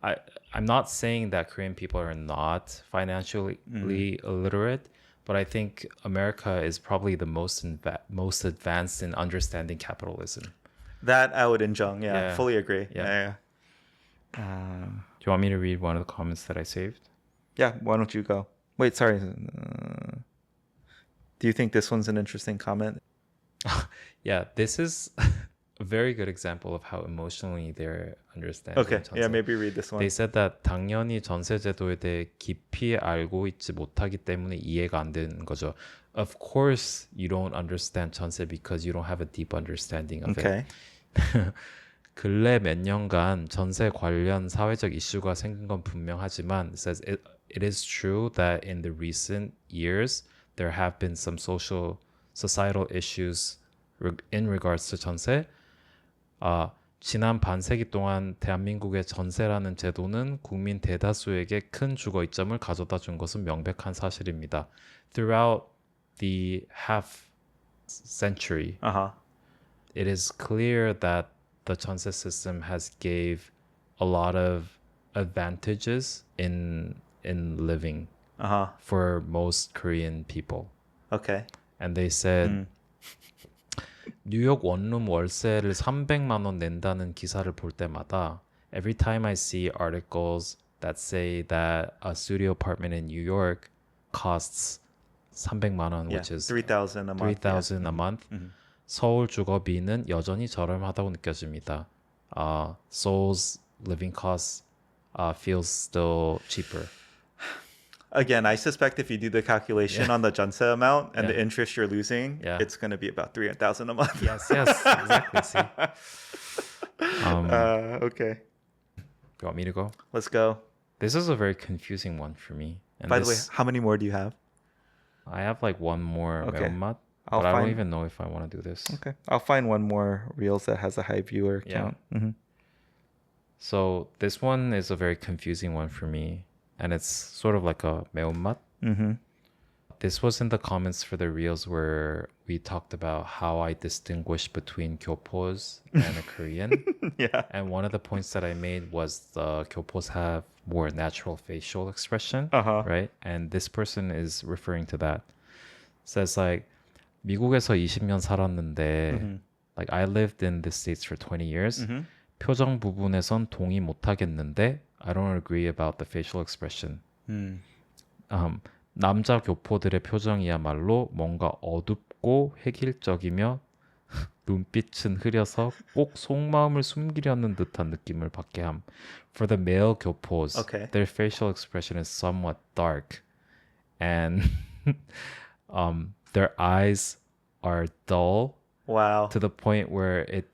I'm not saying that Korean people are not financially illiterate, but I think America is probably the most advanced in understanding capitalism. That I would injunct. Fully agree. Yeah. Do you want me to read one of the comments that I saved? Yeah, why don't you go? Wait, sorry. Do you think this one's an interesting comment? Yeah, this is a very good example of how emotionally they're understanding. Okay, yeah, maybe read this one. They said that 당연히 전세 제도에 대해 깊이 알고 있지 못하기 때문에 이해가 안 되는 거죠. Of course, you don't understand 전세 because you don't have a deep understanding of it. 근래 몇 년간 전세 관련 사회적 이슈가 생긴 건 분명하지만 it says it is true that in the recent years there have been some societal issues in regards to 전세. 지난 반세기 동안 대한민국의 전세라는 제도는 국민 대다수에게 큰 주거 이점을 가져다 준 것은 명백한 사실입니다. Throughout the half century, it is clear that the 전세 system has gave a lot of advantages in living for most Korean people. Okay. And they said 뉴욕 원룸 월세를 300만 원 낸다는 기사를 볼 때마다 every time I see articles that say that a studio apartment in New York costs 300만 원, which is $3,000 a month. $3,000 a month. 서울 주거비는 여전히 저렴하다고 느껴집니다. Seoul's living costs feels still cheaper. Again, I suspect if you do the calculation on the Jeonse amount and the interest you're losing, it's going to be about $300,000 a month. Yes, exactly. See? Okay. You want me to go? Let's go. This is a very confusing one for me. And By the way, how many more do you have? I have like one more 매운맛, I don't even know if I want to do this. Okay. I'll find one more Reels that has a high viewer count. Mm-hmm. So this one is a very confusing one for me. And it's sort of like a 매운맛. Mm-hmm. This was in the comments for the Reels where we talked about how I distinguish between gyopos and a Korean. Yeah. And one of the points that I made was the gyopos have more natural facial expression, right? And this person is referring to that. Says like, 미국에서 20년 살았는데, like I lived in the States for 20 years. 표정 부분에선 동의 못 하겠는데, I don't agree about the facial expression. 남자 교포들의 표정이야말로 뭔가 어둡고 획일적이며 눈빛은 흐려서 꼭 속마음을 숨기려는 듯한 느낌을 받게 함. For the male gyopos, their facial expression is somewhat dark, and their eyes are dull. Wow. To the point where it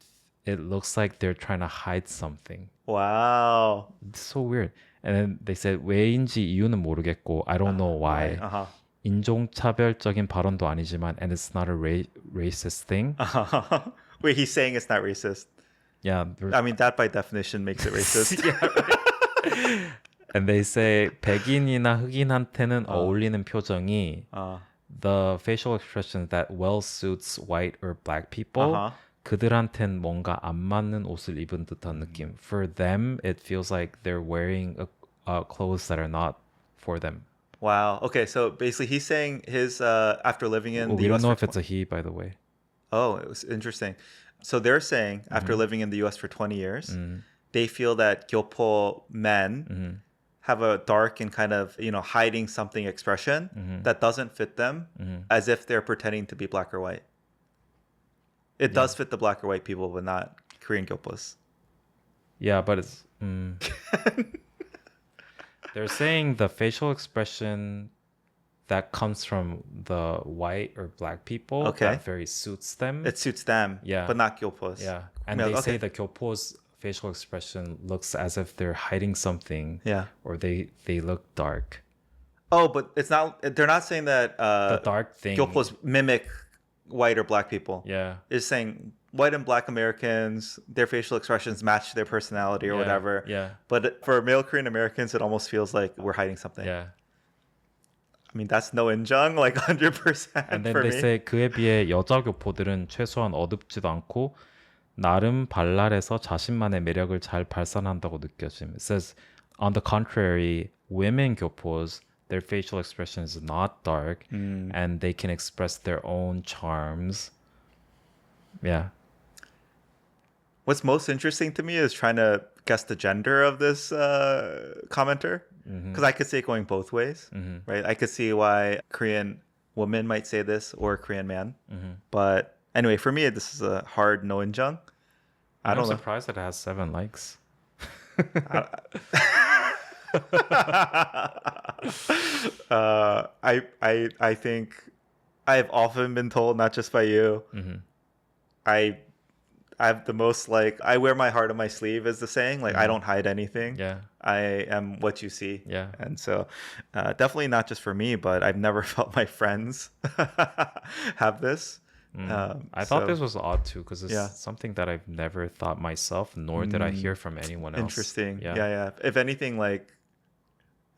looks like they're trying to hide something. Wow. It's so weird. And then they said 왜인지 이유는 모르겠고 I don't know why. 인종차별적인 발언도 아니지만 and it's not a racist thing. Wait, he's saying it's not racist. Yeah. I mean, that by definition makes it racist. Yeah, right. And they say 백인이나 흑인한테는 어울리는 표정이 the facial expression that well suits white or black people. 그들한텐 뭔가 안 맞는 옷을 입은 듯한 느낌. For them, it feels like they're wearing clothes that are not for them. Wow. Okay, so basically he's saying his after living in the US. We don't know if it's a he, by the way. Oh, it was interesting. So they're saying after living in the US for 20 years, they feel that gyopo men have a dark and kind of, hiding something expression that doesn't fit them, as if they're pretending to be black or white. It does fit the black or white people, but not Korean gyopos. Yeah, but it's... They're saying the facial expression that comes from the white or black people that very suits them. It suits them, but not gyopos. Yeah, and they say the gyopos' facial expression looks as if they're hiding something. Yeah, or they look dark. Oh, but it's not. They're not saying that the dark thing. Gyopos mimic white or black people. Yeah, it's saying white and black Americans, their facial expressions match their personality or whatever. Yeah. But for male Korean Americans, it almost feels like we're hiding something. Yeah. I mean, that's no 인정, like 100% And then for they me. say 그에 비해 여자 교포들은 최소한 어둡지도 않고 나름 발랄해서 자신만의 매력을 잘 발산한다고 느껴짐. It says, on the contrary, women gyopos, their facial expression is not dark and they can express their own charms. Yeah. What's most interesting to me is trying to guess the gender of this commenter. Because I could see it going both ways, right? I could see why Korean woman might say this or a Korean man. But anyway, for me, this is a hard no injung. I'm surprised that it has 7 likes. I think I've often been told, not just by you, I have the most, like, I wear my heart on my sleeve is the saying. Like, I don't hide anything. Yeah. I am what you see. Yeah. And so definitely not just for me, but I've never felt my friends have this. I thought this was odd too, because it's something that I've never thought myself, nor did I hear from anyone else. Interesting. Yeah. If anything, like,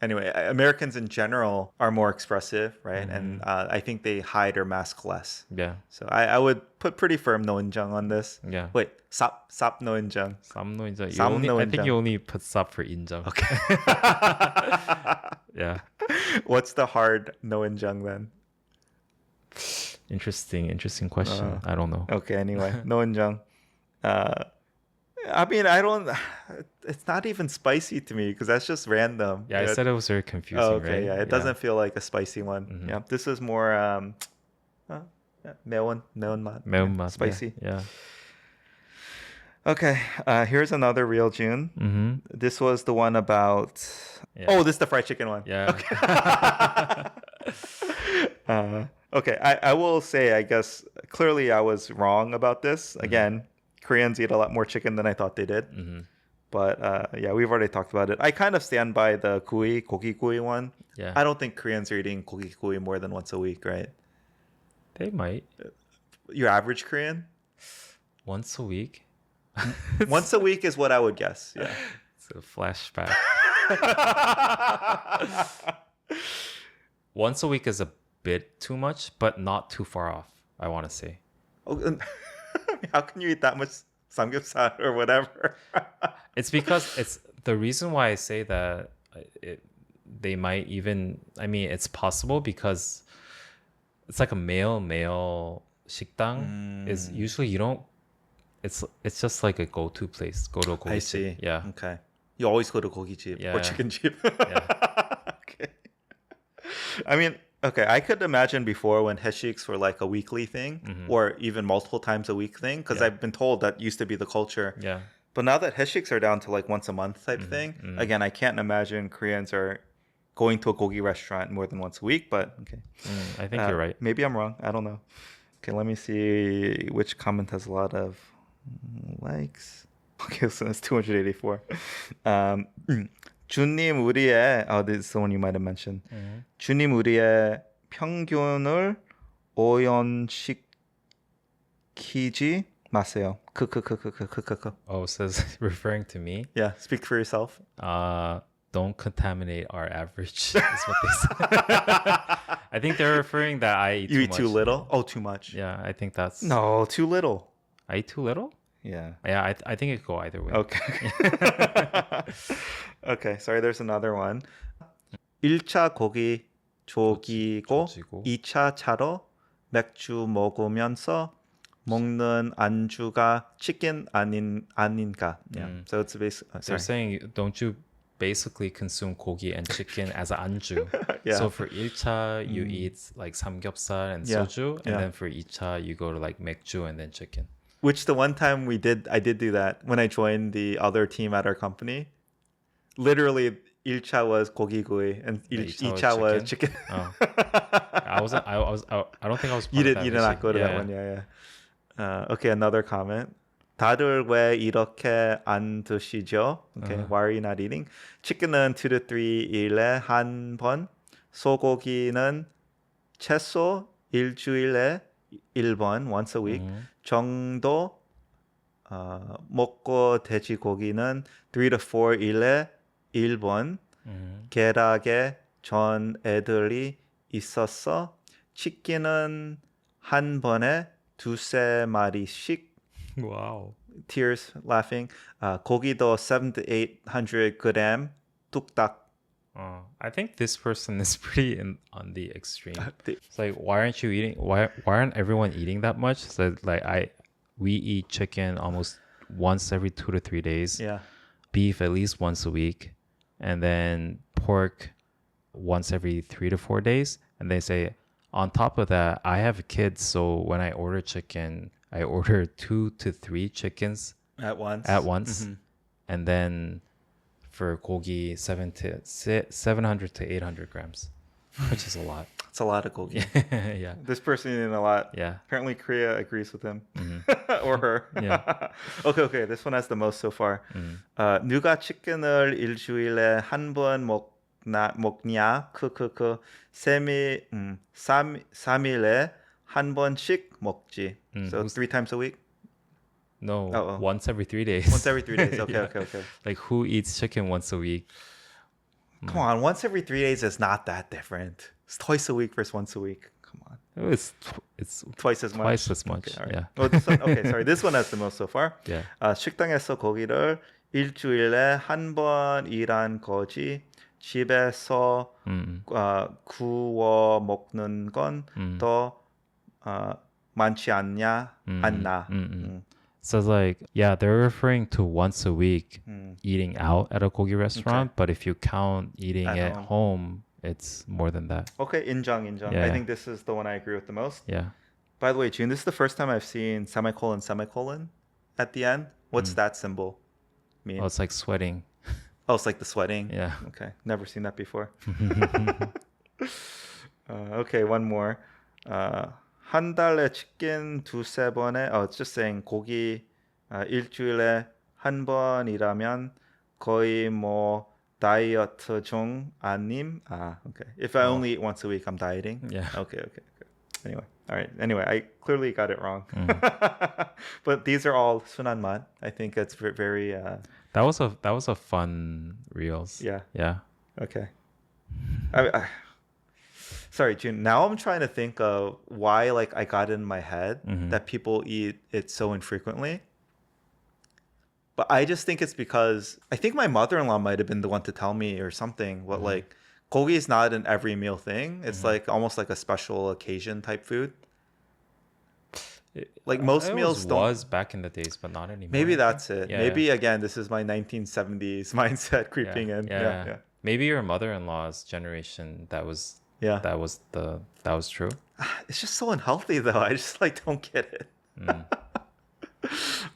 anyway, Americans in general are more expressive, right? And I think they hide or mask less. Yeah. So I would put pretty firm no injung on this. Yeah. Wait, sap no injung. Sap no injung. I think you only put sap for injung. Okay. Yeah. What's the hard no injung then? Interesting question. I don't know. Okay, anyway, no injung. I mean, it's not even spicy to me because that's just random. Yeah, I said it was very confusing, right? Yeah, it doesn't feel like a spicy one. Yeah, this is more 매운맛. Spicy. Yeah. Okay, here's another real Jun. This was the one about... Yeah. Oh, this is the fried chicken one. Yeah. Okay. Okay, I will say, I guess, clearly I was wrong about this. Again, Koreans eat a lot more chicken than I thought they did. But yeah, we've already talked about it. I kind of stand by the gogi kui one. Yeah. I don't think Koreans are eating gogi kui more than once a week, right? They might. Your average Korean? Once a week? Once a week is what I would guess. Yeah. It's a flashback. Once a week is a bit too much, but not too far off, I want to say. Oh, how can you eat that much samgyeopsal or whatever? It's because it's the reason why I say that they might even, I mean, it's possible because it's like a male 식당 is usually you don't, it's just like a go-to place. Go to a gogi. I see. Yeah. Okay. You always go to gogi Yeah. or chicken jeep. Yeah. Okay. I mean, okay, I could imagine before when heshiks were like a weekly thing or even multiple times a week thing, because I've been told that used to be the culture. Yeah. But now that heshiks are down to like once a month type thing, again, I can't imagine Koreans are going to a gogi restaurant more than once a week, but okay. I think you're right. Maybe I'm wrong. I don't know. Okay, let me see which comment has a lot of likes. Okay, so it's 284. 주님 우리의 this is the one you might have mentioned. 주님 우리의 평균을 오연시키지 마세요. 크크크크크크크. Oh, it says referring to me. Yeah, speak for yourself. Don't contaminate our average. Is what they say. I think they're referring that I eat You too eat much. too little? Oh, too much. Yeah, I think that's No, too little. I eat too little. Yeah. Yeah, I think it could go either way. Okay. Okay, sorry, there's another one. 1차 고기 조기고 조지고. 2차 차로 맥주 먹으면서 먹는 안주가 치킨 아닌가. Yeah. So it's basically They're saying, don't you basically consume gogi and chicken as an anju? Yeah. So for 1차, you eat like samgyeopsal and Yeah. soju, and Yeah. then for 2차, you go to like 맥주 and then chicken. Which the one time I did do that when I joined the other team at our company. Literally, 1차 was 고기구이 and 2차 was chicken. Oh. I don't think I was part You of that. did not go to that one. Yeah. Okay, another comment. 다들 왜 이렇게 안 드시죠? Okay, why are you not eating? Chicken은 2 to 3일에 한 번, 소고기는 최소 일주일에 1번, once a week 정도 먹고 돼지고기는 3 to 4일에 1번. 계략에 전 애들이 있었어. 치킨은 한 번에 2-3마리씩. Wow. Tears laughing. 고기도 700 to 800 gram. 뚝딱. I think this person is pretty on the extreme. It's like, why aren't you eating? Why aren't everyone eating that much? So like we eat chicken almost once every 2 to 3 days. Yeah. Beef at least once a week, and then pork once every 3 to 4 days. And they say, on top of that, I have kids, so when I order chicken, I order 2 to 3 chickens At once. And then for gogi 700 to 800 grams, which is a lot. It's a lot of gogi. Yeah. This person eating a lot. Yeah. Apparently Korea agrees with him. Or her. Yeah. Okay. This one has the most so far. 누가 치킨을 일주일에 한 번 먹냐? 크크크. 3일에 한 번씩 먹지. So 3 times a week? No, once every 3 days. Once every 3 days. Okay, Yeah. okay. Like, who eats chicken once a week? Come on, once every 3 days is not that different. It's twice a week versus once a week. Come on. It's Twice as much. twice as much. Okay, all right. Yeah. Oh, this one, okay, sorry. This one has the most so far. Yeah. 식당에서 고기를 일주일에 한 번 일한 거지. 집에서 구워 먹는 건 더 많지 않나? So like, yeah, they're referring to once a week eating out at a gogi restaurant, but if you count eating at home, it's more than that. Okay, 인정. Yeah. I think this is the one I agree with the most. Yeah. By the way, June, this is the first time I've seen semicolon at the end. What's that symbol mean? Oh, it's like sweating. Oh, it's like the sweating? Yeah. Okay, never seen that before. Okay, one more. 한 달에 치킨 2-3번에 it's just saying 고기 일주일에 한 번이라면 거의 뭐 다이어트 중 아님? Okay. If I only eat once a week, I'm dieting. Yeah. Okay. Anyway, all right. Anyway, I clearly got it wrong. But these are all 순한 맛. I think it's very. That was a fun reels. Yeah. Yeah. Okay. Sorry, Jun. Now I'm trying to think of why, like, I got in my head that people eat it so infrequently. But I just think it's because I think my mother-in-law might have been the one to tell me or something. What like gogi is not an every meal thing. It's like almost like a special occasion type food. Like most meals was back in the days, but not anymore. Maybe that's it. Yeah, Maybe again, this is my 1970s mindset creeping in. Yeah. Maybe your mother-in-law's generation that was true. It's just so unhealthy though. I just like don't get it.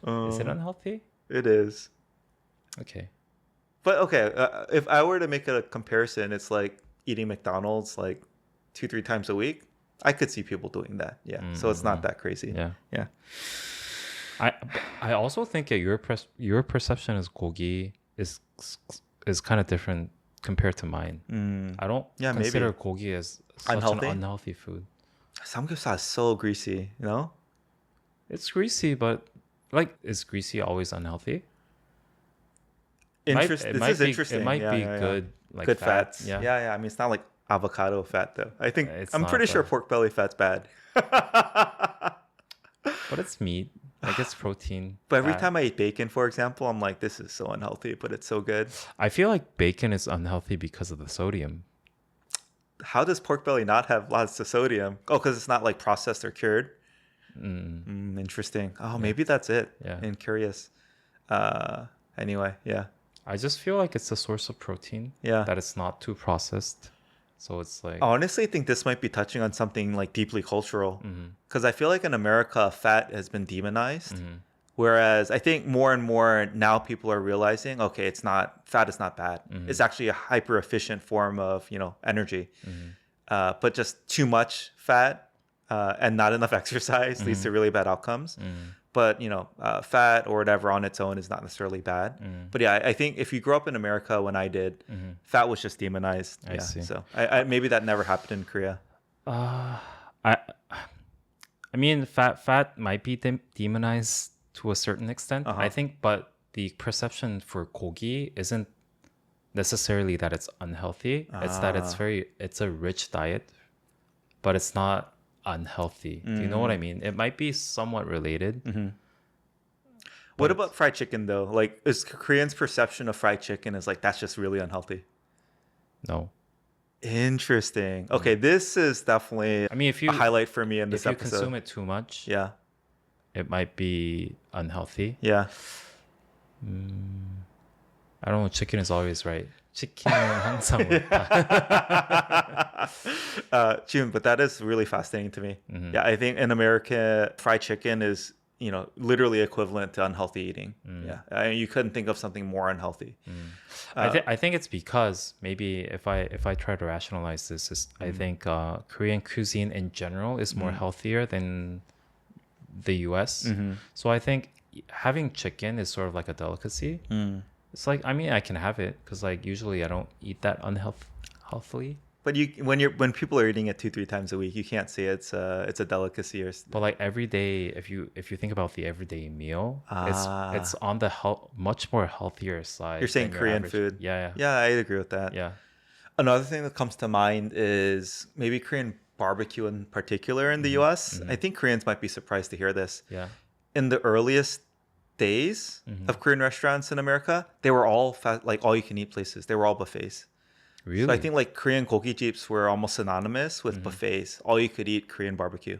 Is it unhealthy? It is. Okay. But okay, if I were to make a comparison, it's like eating McDonald's like 2-3 times a week. I could see people doing that. Yeah. So it's not that crazy. Yeah. I also think that your perception as gogi is kind of different compared to mine. I don't consider gogi as such an unhealthy food. Samgyeopsal is so greasy, you know? It's greasy, but like, is greasy always unhealthy? This is interesting. It might be good, like good fats. Yeah. I mean, it's not like avocado fat though. I'm pretty sure pork belly fat's bad. But it's meat. Like, it's protein. But every time I eat bacon, for example, I'm like, this is so unhealthy, but it's so good. I feel like bacon is unhealthy because of the sodium. How does pork belly not have lots of sodium? Oh, because it's not like processed or cured. Interesting. Oh, maybe that's it. Yeah. And curious. Anyway, yeah. I just feel like it's a source of protein. Yeah. That it's not too processed. So it's like... I honestly think this might be touching on something like deeply cultural. Because I feel like in America, fat has been demonized. Whereas I think more and more now people are realizing, okay, fat is not bad. It's actually a hyper efficient form of, energy. But just too much fat and not enough exercise leads to really bad outcomes. But, fat or whatever on its own is not necessarily bad. But yeah, I think if you grew up in America when I did, fat was just demonized. I see. So I maybe that never happened in Korea. I mean, fat might be demonized to a certain extent, I think, but the perception for gogi isn't necessarily that it's unhealthy. It's that it's a rich diet, but it's not unhealthy. Do you know what I mean? It might be somewhat related. What about fried chicken though? Like, is Koreans' perception of fried chicken is like that's just really unhealthy? No. Interesting. Okay, this is definitely a highlight for me in this episode. If you consume it too much, it might be unhealthy. Yeah. I don't know. Chicken is always right. 치킨은 항상 옳다. June, but that is really fascinating to me. Yeah, I think in America, fried chicken is, literally equivalent to unhealthy eating. Yeah, you couldn't think of something more unhealthy. I think it's because maybe if I try to rationalize this, I think Korean cuisine in general is more healthier than the U.S. So I think having chicken is sort of like a delicacy. It's like, I can have it because like usually I don't eat that unhealthily. But when people are eating it 2-3 times a week, you can't say it's a delicacy or. But like every day, if you think about the everyday meal, it's on the much more healthier side. You're saying Korean food? Yeah. Yeah, I agree with that. Yeah. Another thing that comes to mind is maybe Korean barbecue in particular in the U.S. I think Koreans might be surprised to hear this. Yeah. In the earliest days of Korean restaurants in America, they were all like all you can eat places. They were all buffets. Really? So I think like Korean gogi jeeps were almost synonymous with buffets. All you could eat Korean barbecue.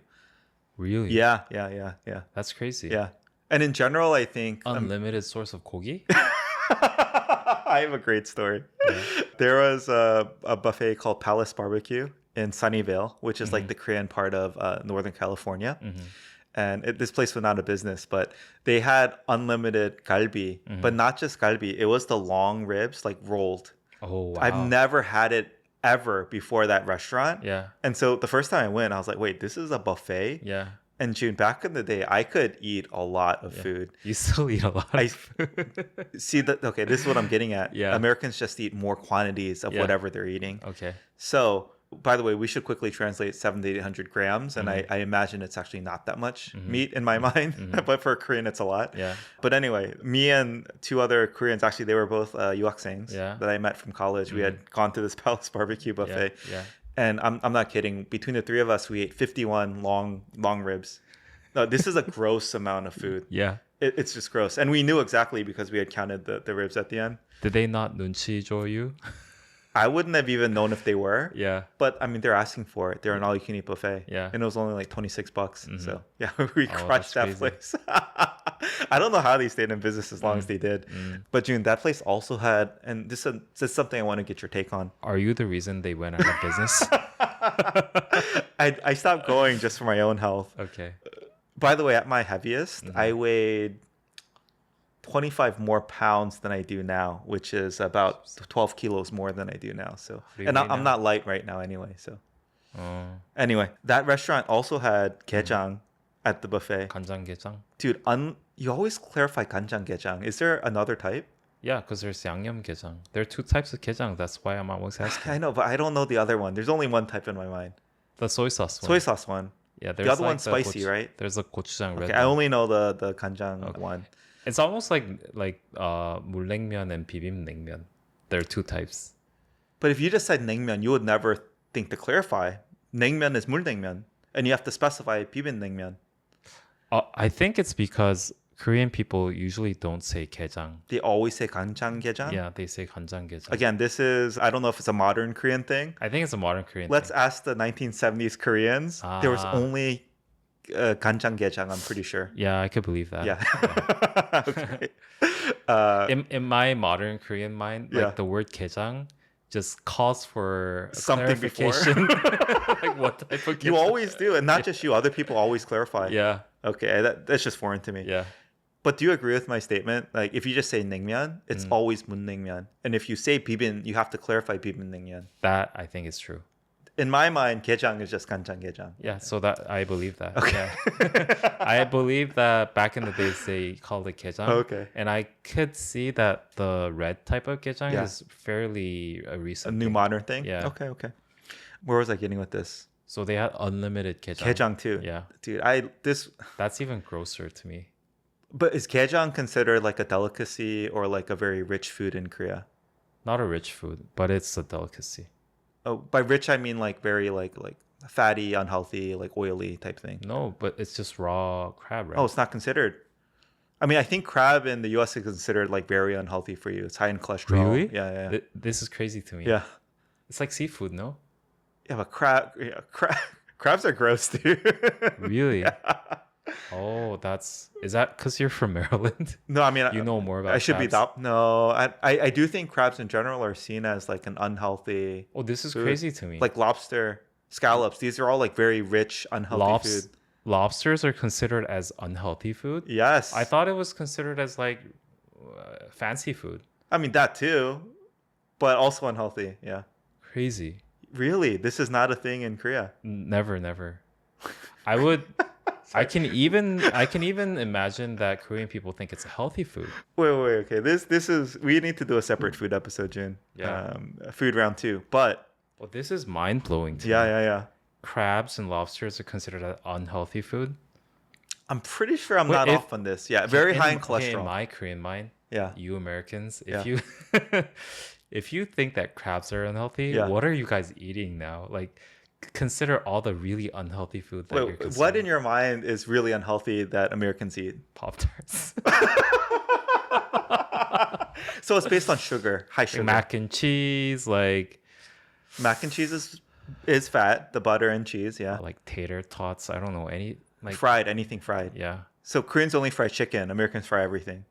Really? Yeah. That's crazy. Yeah. And in general, I think unlimited source of gogi. I have a great story. Yeah. There was a buffet called Palace Barbecue in Sunnyvale, which is like the Korean part of Northern California. And this place went out of business, but they had unlimited galbi, but not just galbi. It was the long ribs, like rolled. Oh, wow. I've never had it ever before that restaurant. Yeah. And so the first time I went, I was like, wait, this is a buffet? Yeah. And June, back in the day, I could eat a lot of food. You still eat a lot of food. See that? Okay, this is what I'm getting at. Yeah. Americans just eat more quantities of whatever they're eating. Okay. So, by the way, we should quickly translate 700 to 800 grams. And I imagine it's actually not that much meat in my mind. But for a Korean, it's a lot. Yeah. But anyway, me and two other Koreans, actually, they were both 유학생s that I met from college. We had gone to this Palace barbecue buffet. Yeah. And I'm not kidding. Between the three of us, we ate 51 long ribs. No, this is a gross amount of food. Yeah. It's just gross. And we knew exactly because we had counted the ribs at the end. Did they not 눈치 줘 you? I wouldn't have even known if they were. Yeah. But I mean, they're asking for it. They're an all-you-can-eat buffet. Yeah. And it was only like $26. So yeah, we crushed that's that crazy. place. I don't know how they stayed in business as long as they did. But June, that place also had, and this is something I want to get your take on. Are you the reason they went out of business? I stopped going just for my own health. Okay. By the way, at my heaviest, I weighed 25 more pounds than I do now, which is about 12 kilos more than I do now. So, do you and weigh I'm now? not light right now anyway. So, Oh. anyway, that restaurant also had gejang at the buffet. 간장게장? Dude, you always clarify 간장 gejang. Is there another type? Yeah, because there's 양념게장. There are two types of 게장. That's why I'm always asking. I know, but I don't know the other one. There's only one type in my mind. The soy sauce one. Soy sauce one. Yeah, The other one's spicy, right? There's a gochujang red Okay, I one. only know the 간장 one. It's almost like 물냉면 and 비빔냉면. There are two types. But if you just said 냉면, you would never think to clarify. 냉면 is 물냉면, and you have to specify 비빔냉면. I think it's because Korean people usually don't say 게장. They always say 간장게장. Yeah, they say 간장게장. Again, this is, I don't know if it's a modern Korean thing. I think it's a modern Korean Let's thing. ask the 1970s Koreans. There was only 간장게장, I'm pretty sure. Yeah, I could believe that. Yeah. Okay. In my modern Korean mind, like the word 게장 just calls for a Something before. clarification. Like what type of You 게장? always do, and not just you. Other people always clarify. Yeah, Okay, that's just foreign to me. yeah. But do you agree with my statement? Like, if you just say 냉면, it's always 문냉면. And if you say 비빔, you have to clarify 비빔냉면. That I think is true. In my mind, 게장 is just 간장게장. Yeah, so that I believe that. Okay. Yeah. I believe that back in the days they called it 게장. Okay. And I could see that the red type of 게장 Yeah. is fairly a A recent new thing. modern thing? Yeah. Okay. Where was I getting with this? So they had unlimited 게장. Gejang too. Yeah. Dude, That's even grosser to me. but is gejang considered like a delicacy or like a very rich food in Korea? Not a rich food, but it's a delicacy. Oh, by rich I mean like very like fatty, unhealthy, like oily type thing. No, but it's just raw crab, right? Oh, it's not considered. I mean, I think crab in the US is considered like very unhealthy for you. It's high in cholesterol. Really? Yeah. This is crazy to me. Yeah. It's like seafood, no? Yeah, but crabs are gross, dude. Really? Oh, is that because you're from Maryland? No, I mean, You know more about I should be crabs. that. No, I do think crabs in general are seen as like an unhealthy. Oh, this is food. crazy to me. Like lobster, scallops. These are all like very rich, unhealthy food. Lobsters are considered as unhealthy food? Yes. I thought it was considered as like fancy food. I mean, that too, but also unhealthy. Yeah. Crazy. Really? This is not a thing in Korea. Never. I can even imagine that Korean people think it's a healthy food. Wait. Okay. This is. We need to do a separate food episode, Jun. Yeah. Food round 2. But Well, this is mind blowing to me. yeah. Crabs and lobsters are considered an unhealthy food. I'm pretty sure I'm Wait, not if- off on this. Yeah. Very high in Okay, cholesterol. in my Korean mind, Yeah. you Americans, Yeah. if you if you think that crabs are unhealthy, Yeah. what are you guys eating now? Like, consider all the really unhealthy food that you're Wait, consuming. what in your mind is really unhealthy that Americans eat? Pop-Tarts? So it's based on sugar, high sugar. Mac and cheese, like Mac and cheese is fat. The butter and cheese, yeah. tater tots. I don't know any like Fried, anything fried. yeah. So Koreans only fry chicken. Americans fry everything.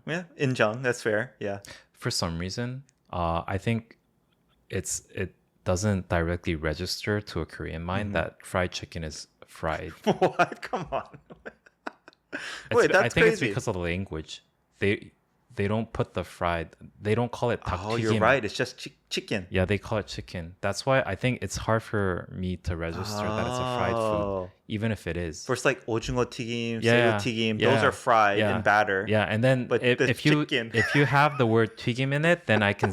Yeah, injang, that's fair. Yeah. For some reason, I think it doesn't directly register to a Korean mind that fried chicken is fried. What? Come on. I Wait, that's think it's crazy. because of the language. they don't put the fried. They don't call it 닭튀김. Oh, you're right. It's just chicken. Yeah, they call it chicken. That's why I think it's hard for me to register that it's a fried food, even if it is. First, like 오징어 튀김, Yeah, 새우 튀김, yeah, those are fried yeah. in batter. Yeah, and then But if you have the word 튀김 in it, then I can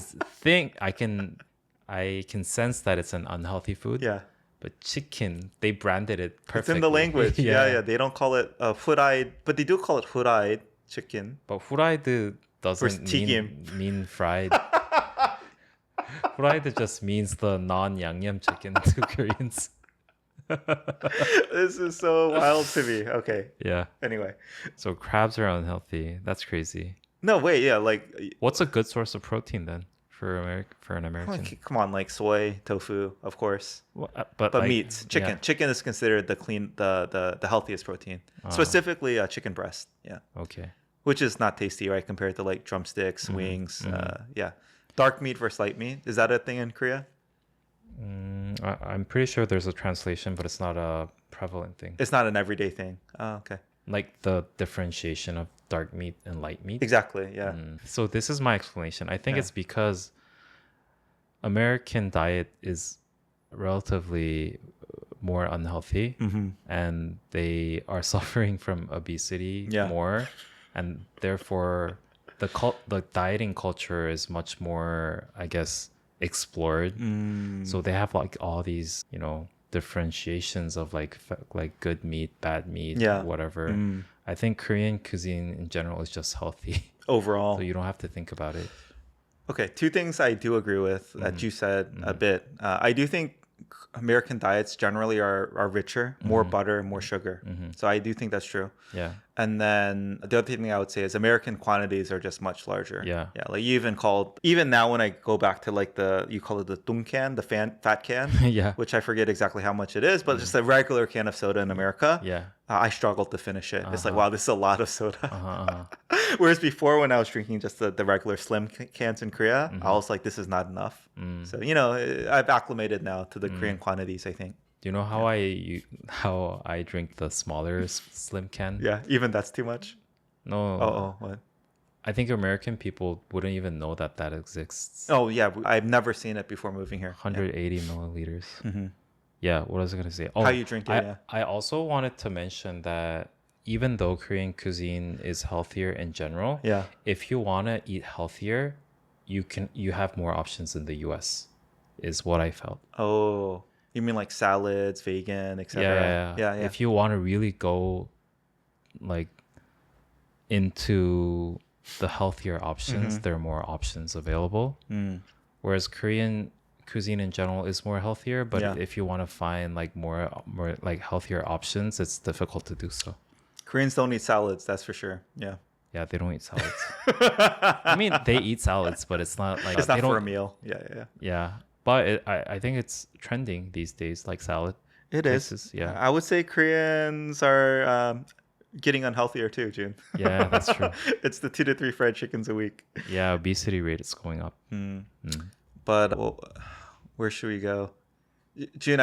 sense that it's an unhealthy food. Yeah. But chicken, they branded it perfectly. It's in the language. Yeah. They don't call it 후라이, but they do call it 후라이 chicken. But 후라이드 doesn't mean fried. 후라이드 just means the non-양념 chicken to Koreans. This is so wild to me. Okay. Yeah. Anyway. So crabs are unhealthy. That's crazy. No, wait. Yeah, like... What's a good source of protein then for an American? Come on, like soy, tofu, of course. Well, but like, meats, chicken. Yeah. Chicken is considered the healthiest protein. Specifically chicken breast. Yeah. Okay. Which is not tasty, right? Compared to like drumsticks, wings. Yeah. Dark meat versus light meat. Is that a thing in Korea? I'm pretty sure there's a translation, but it's not a prevalent thing. It's not an everyday thing. Oh, okay. Like the differentiation of dark meat and light meat. Exactly, yeah. So this is my explanation. I think it's because American diet is relatively more unhealthy and they are suffering from obesity more, and therefore the dieting culture is much more, I guess, explored. So they have like all these, differentiations of like good meat, bad meat, whatever. I think Korean cuisine in general is just healthy overall. So you don't have to think about it. Okay, two things I do agree with that you said a bit. I do think American diets generally are richer, more butter, more sugar. So I do think that's true. Yeah. And then the other thing I would say is American quantities are just much larger. Yeah. Yeah. Like even now when I go back to like you call it the tung can, the fat can, which I forget exactly how much it is, but just a regular can of soda in America. Yeah. I struggled to finish it. It's like, wow, this is a lot of soda. Whereas before when I was drinking just the regular slim cans in Korea, I was like, this is not enough. So, I've acclimated now to the Korean quantities, I think. Do you know how I drink the smaller slim can? Yeah, even that's too much? No. What? I think American people wouldn't even know that exists. Oh, yeah. I've never seen it before moving here. 180 milliliters. Yeah, what was I going to say? How you drink it, I also wanted to mention that even though Korean cuisine is healthier in general, if you want to eat healthier, you have more options in the US, is what I felt. Oh, you mean like salads, vegan, etc.? Yeah. If you want to really go like into the healthier options, there are more options available. Whereas Korean cuisine in general is more healthier, but if you want to find like more like healthier options, it's difficult to do so. Koreans don't eat salads, that's for sure. Yeah, they don't eat salads. I mean, they eat salads, but it's not like it's not for a meal. Yeah, but I think it's trending these days, like salad. It places. is. Yeah, I would say Koreans are getting unhealthier too, Jun. Yeah, that's true. It's the 2 to 3 fried chickens a week. Yeah, obesity rate is going up. But where should we go? Jun,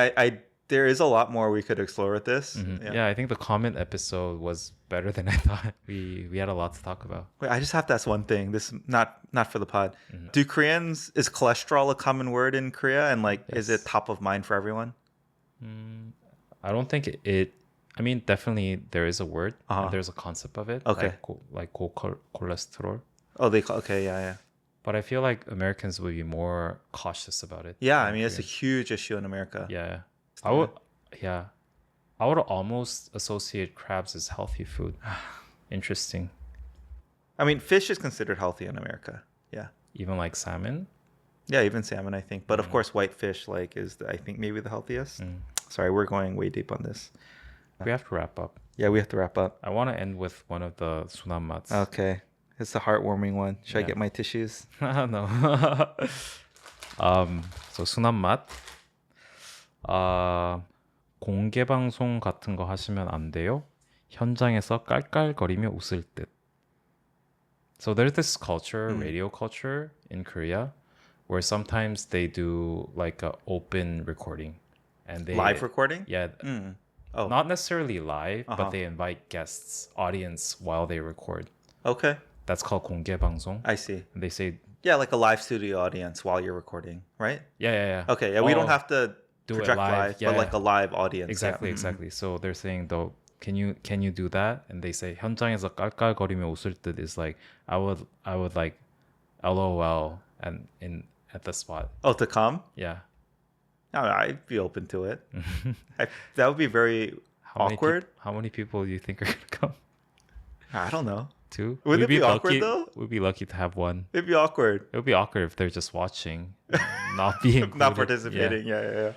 there is a lot more we could explore with this. Yeah, I think the comment episode was better than I thought. We had a lot to talk about. Wait, I just have to ask one thing. This not for the pod. Is cholesterol a common word in Korea? And is it top of mind for everyone? I don't think it. I mean, definitely there is a word. And there's a concept of it. Okay. Like cholesterol. Oh, okay, yeah. But I feel like Americans would be more cautious about it. Yeah, I mean, it's a huge issue in America. Yeah. I would almost associate crabs as healthy food. Interesting. I mean, fish is considered healthy in America. Yeah. Even like salmon? Yeah, even salmon, I think. But of course, white fish is I think maybe the healthiest. Sorry, we're going way deep on this. We have to wrap up. Yeah, we have to wrap up. I want to end with one of the sunam mats. Okay. It's a heartwarming one. Should I get my tissues? No. So 순한 맛. 공개 방송 같은 거 하시면 안 돼요. 현장에서 깔깔거리며 웃을 듯. So there's this culture, radio culture in Korea, where sometimes they do like a open recording, and they live recording. Yeah. Not necessarily live, but they invite guests, audience while they record. Okay. that's called 공개 방송. I see. And they say Yeah, like a live studio audience while you're recording, right? yeah. Okay, yeah, we don't have to do project it live, but like a live audience. Exactly, yeah. exactly. So they're saying though, can you do that? And they say 현장에서 깔깔거리며 웃을 듯 is like I would like LOL and in at the spot. Oh, to come? Yeah. No, I'd be open to it. That would be very awkward. How many people do you think are gonna come? I don't know. 2? Would it be awkward lucky, though? We'd be lucky to have 1. It'd be awkward. It would be awkward if they're just watching, not being included. Not participating. Yeah.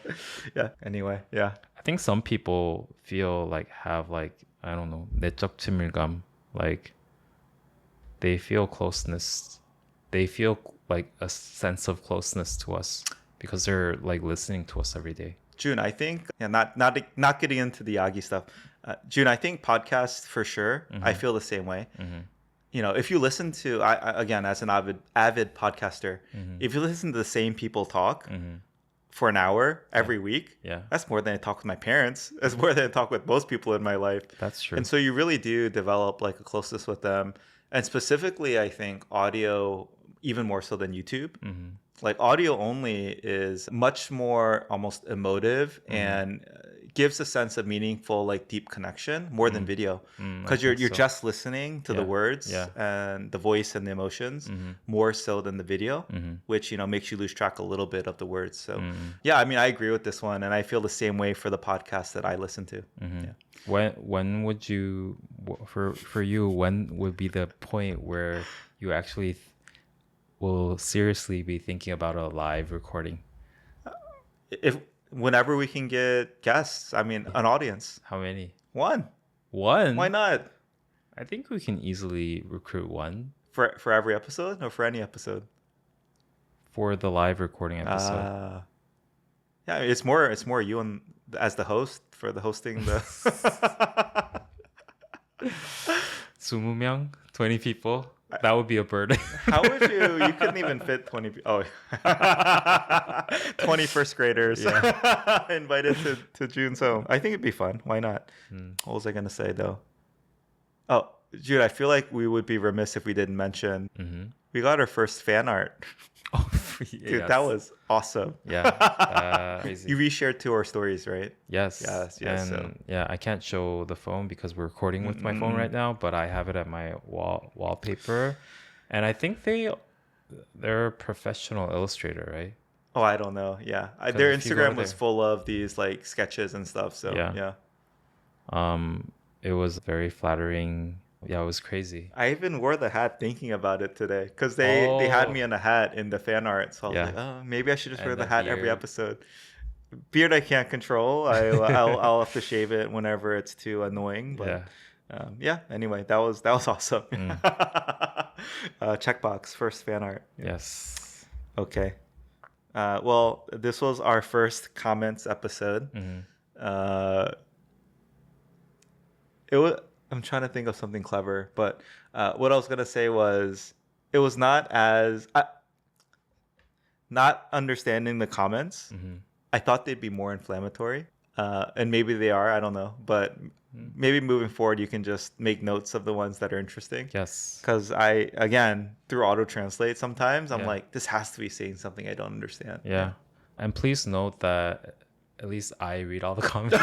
Anyway, yeah. I think some people feel like have like I don't know 내적 친밀감, like they feel closeness. They feel like a sense of closeness to us because they're like listening to us every day. Jun, I think, not getting into the Yagi stuff. Jun, I think podcasts for sure. I feel the same way. You know, if you listen to, again, as an avid podcaster, if you listen to the same people talk for an hour every week, that's more than I talk with my parents. That's more than I talk with most people in my life. That's true. And so you really do develop like a closeness with them. And specifically, I think audio, even more so than YouTube. Like audio only is much more almost emotive and gives a sense of meaningful, like deep connection more than video, because you're just listening to the words and the voice and the emotions more so than the video, which makes you lose track a little bit of the words. So yeah, I mean, I agree with this one, and I feel the same way for the podcast that I listen to. When would you for you when would be the point where you actually will seriously be thinking about a live recording? Whenever we can get guests, I mean, an audience. How many? One. Why not? I think we can easily recruit one for every episode or for any episode. For the live recording episode. Yeah, it's more you and as the host for the hosting the 20명, 20 people. That would be a burden. How would you couldn't even fit 20 people. 20 first graders invited to Jun's home. I think it'd be fun. Why not? What was I going to say though? Oh, June, I feel like we would be remiss if we didn't mention we got our first fan art. Oh, dude, that was awesome. Yeah. Crazy. You reshared 2 of our stories, right? Yes. And so. yeah, I can't show the phone because we're recording with my phone right now, but I have it at my wallpaper. And I think they're a professional illustrator, right? Oh, I don't know. Yeah. Their Instagram was full of these like sketches and stuff. So yeah. It was very flattering. Yeah, it was crazy. I even wore the hat thinking about it today because they had me in a hat in the fan art. So I was like, oh, maybe I should just wear the hat every episode. Beard I can't control. I'll have to shave it whenever it's too annoying. But anyway, that was awesome. Checkbox, first fan art. Yes. Okay. Well, this was our first comments episode. It was. I'm trying to think of something clever, but what I was gonna say was it was not as not understanding the comments. I thought they'd be more inflammatory, and maybe they are. I don't know, but maybe moving forward, you can just make notes of the ones that are interesting. Yes, because through auto translate sometimes I'm like, this has to be saying something I don't understand. Yeah, and please note that at least I read all the comments.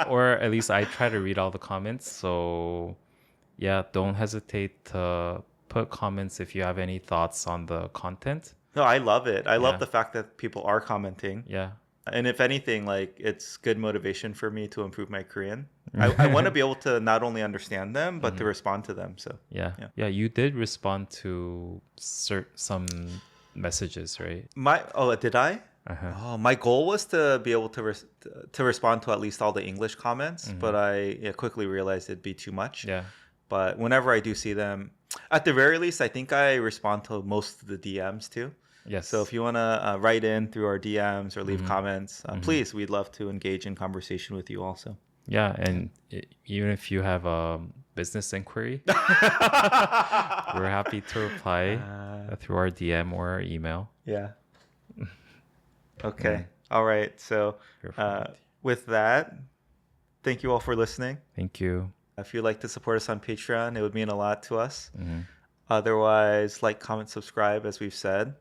Or at least I try to read all the comments. So yeah, don't hesitate to put comments if you have any thoughts on the content. No, I love it. I love the fact that people are commenting. Yeah. And if anything, like it's good motivation for me to improve my Korean. I want to be able to not only understand them, but to respond to them. So yeah, you did respond to some messages, right? Did I? Oh, my goal was to be able to respond to at least all the English comments, but I quickly realized it'd be too much. Yeah. But whenever I do see them, at the very least, I think I respond to most of the DMs too. Yes. So if you want to write in through our DMs or leave comments, please, we'd love to engage in conversation with you also. Yeah, and even if you have a business inquiry, we're happy to reply through our DM or our email. Yeah. Okay. All right. So with that, thank you all for listening. Thank you. If you'd like to support us on Patreon, it would mean a lot to us. Otherwise, like, comment, subscribe, as we've said.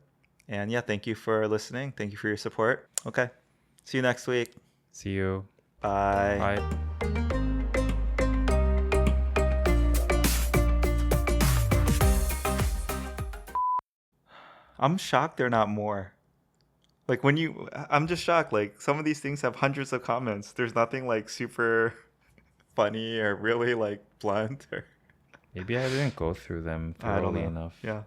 And yeah, thank you for listening. Thank you for your support. Okay. See you next week. See you. Bye. Bye. I'm shocked they're not more. Like I'm just shocked. Like some of these things have hundreds of comments. There's nothing like super funny or really like blunt or. Maybe I didn't go through them thoroughly enough. Yeah.